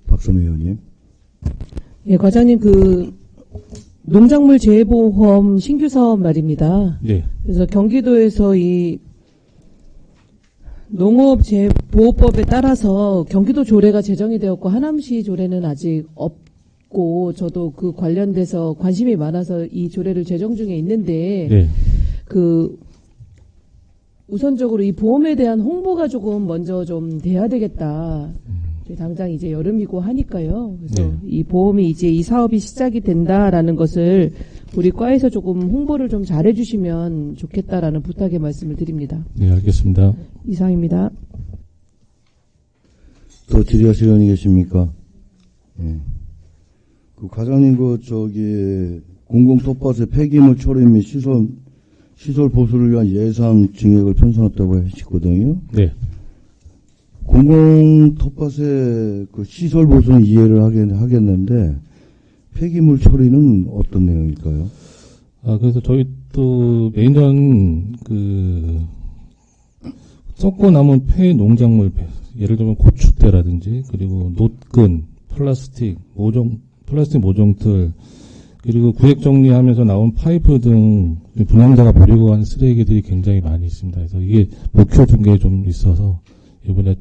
박선미 의원님. 예, 과장님, 농작물 재보험 신규 사업 말입니다. 네. 그래서 경기도에서 이 농업재보호법에 따라서 경기도 조례가 제정이 되었고 하남시 조례는 아직 없고 저도 그 관련돼서 관심이 많아서 이 조례를 제정 중에 있는데 네. 우선적으로 이 보험에 대한 홍보가 조금 먼저 좀 돼야 되겠다. 당장 이제 여름이고 하니까요. 그래서 네. 이 보험이 이제 이 사업이 시작이 된다라는 것을 우리 과에서 조금 홍보를 좀 잘해주시면 좋겠다라는 부탁의 말씀을 드립니다. 네, 알겠습니다. 이상입니다. 또 질의하실 의원이 계십니까? 예. 과장님, 공공 텃밭의 폐기물 처리 및 시설 보수를 위한 예산 증액을 편성했다고 하셨거든요. 네. 공공 텃밭의 시설 보수는 이해를 하겠는데 폐기물 처리는 어떤 내용일까요? 그래서 저희 또 매년 썩고 남은 폐 농작물, 예를 들면 고추대라든지 그리고 노끈, 플라스틱 모종틀 그리고 구획 정리하면서 나온 파이프 등 분양자가 버리고 간 쓰레기들이 굉장히 많이 있습니다. 그래서 이게 묵혀둔 게 좀 있어서 이번에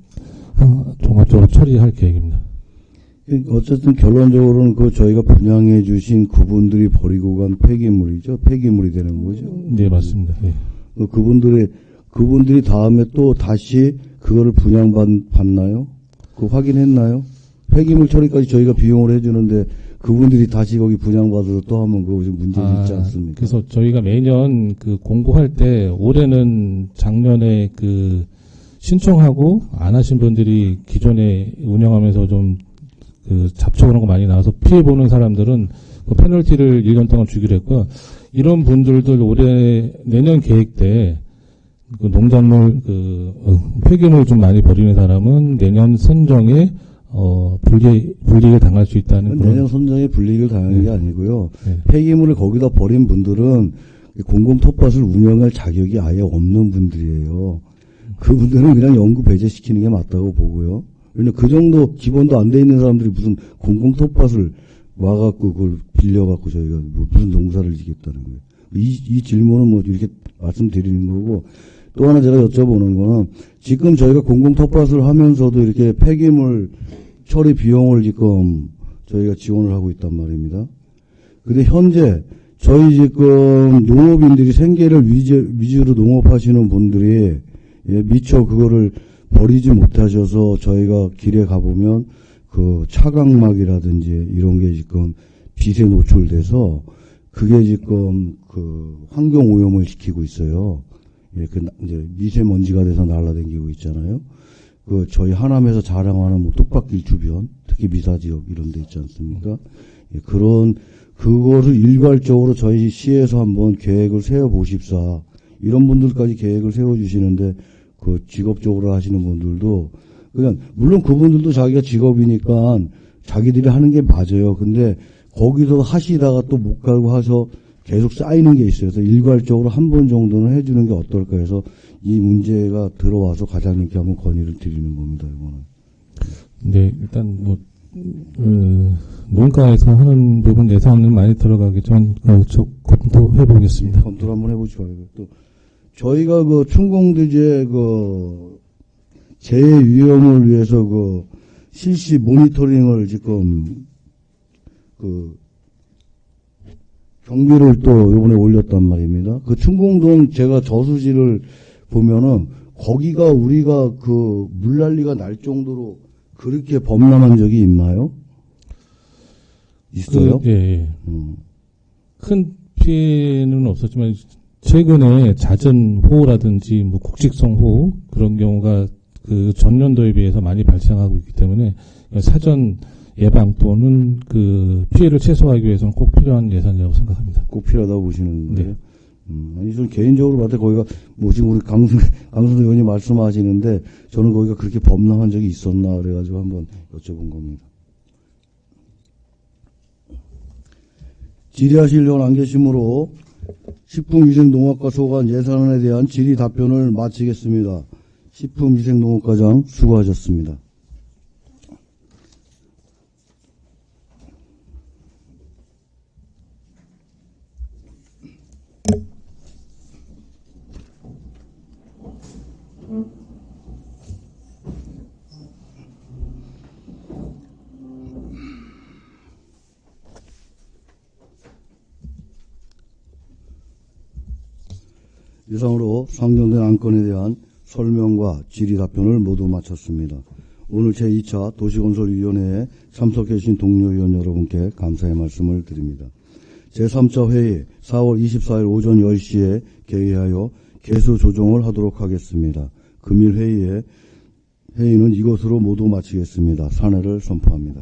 종합적으로 처리할 계획입니다. 어쨌든 결론적으로는 그 저희가 분양해 주신 그분들이 버리고 간 폐기물이죠. 폐기물이 되는 거죠. 네, 맞습니다. 네. 그분들이 다음에 또 다시 그거를 분양받나요? 그 확인했나요? 폐기물 처리까지 저희가 비용을 해주는데 그분들이 다시 거기 분양받아서 또 하면 그거 좀 문제가 있지 않습니까? 그래서 저희가 매년 그 공고할 때 올해는 작년에 그 신청하고 안 하신 분들이 기존에 운영하면서 좀 그 잡초 그런 거 많이 나와서 피해 보는 사람들은 그 페널티를 1년 동안 주기로 했고요. 이런 분들도 올해 내년 계획 때 그 농작물 폐기물 좀 많이 버리는 사람은 내년 선정에 불이익을 당할 수 있다는 그런. 내년 선정에 불이익을 당하는 게 아니고요. 폐기물을 거기다 버린 분들은 공공 텃밭을 운영할 자격이 아예 없는 분들이에요. 그분들은 그냥 영구 배제시키는 게 맞다고 보고요. 그러니까 그 정도 기본도 안 돼 있는 사람들이 무슨 공공 텃밭을 와갖고 그걸 빌려갖고 저희가 무슨 농사를 지겠다는 거예요. 이 질문은 뭐 이렇게 말씀드리는 거고, 또 하나 제가 여쭤보는 거는 지금 저희가 공공 텃밭을 하면서도 이렇게 폐기물 처리 비용을 지금 저희가 지원을 하고 있단 말입니다. 근데 현재 저희 지금 농업인들이 생계를 위주로 농업하시는 분들이 미처 그거를 버리지 못하셔서 저희가 길에 가보면 그 차각막이라든지 이런 게 지금 빛에 노출돼서 그게 지금 그 환경 오염을 시키고 있어요. 이제 미세먼지가 돼서 날아다니고 있잖아요. 그 저희 하남에서 자랑하는 뭐 뚝박길 주변, 특히 미사 지역 이런 데 있지 않습니까? 그거를 일괄적으로 저희 시에서 한번 계획을 세워 보십사. 이런 분들까지 계획을 세워 주시는데 그 직업적으로 하시는 분들도 그냥 물론 그분들도 자기가 직업이니까 자기들이 하는 게 맞아요. 근데 거기서 하시다가 또 못 가고 해서 계속 쌓이는 게 있어요. 그래서 일괄적으로 한 번 정도는 해주는 게 어떨까 해서 이 문제가 들어와서 과장님께 한번 건의를 드리는 겁니다. 이거는. 네, 일단 뭐 농가에서 하는 부분 예산은 많이 들어가겠지만 검토해 보겠습니다. 검토를 한번 해보시고 또 저희가 그 춘공대지의 그 재해 위험을 위해서 그 실시 모니터링을 지금 그 경비를 또 이번에 올렸단 말입니다. 그 춘공동 제가 저수지를 보면은 거기가 우리가 그 물난리가 날 정도로 그렇게 범람한 적이 있나요? 있어요? 예. 큰 피해는 없었지만 최근에 잦은 호우라든지 뭐 국직성 호우 그런 경우가 그 전년도에 비해서 많이 발생하고 있기 때문에 사전 예방 또는 그 피해를 최소화하기 위해서는 꼭 필요한 예산이라고 생각합니다. 꼭 필요하다고 보시는 거예요? 네. 아니, 저는 개인적으로 봤을 때 거기가, 뭐 지금 우리 강순 의원님 말씀하시는데, 저는 거기가 그렇게 범람한 적이 있었나, 그래가지고 한번 여쭤본 겁니다. 질의하실 의원 안 계시므로, 식품위생농업과 소관 예산안에 대한 질의 답변을 마치겠습니다. 식품위생농업과장 수고하셨습니다. 이상으로 상정된 안건에 대한 설명과 질의 답변을 모두 마쳤습니다. 오늘 제2차 도시건설위원회에 참석해 주신 동료 의원 여러분께 감사의 말씀을 드립니다. 제3차 회의 4월 24일 오전 10시에 개의하여 개수 조정을 하도록 하겠습니다. 금일 회의는 이것으로 모두 마치겠습니다. 산회를 선포합니다.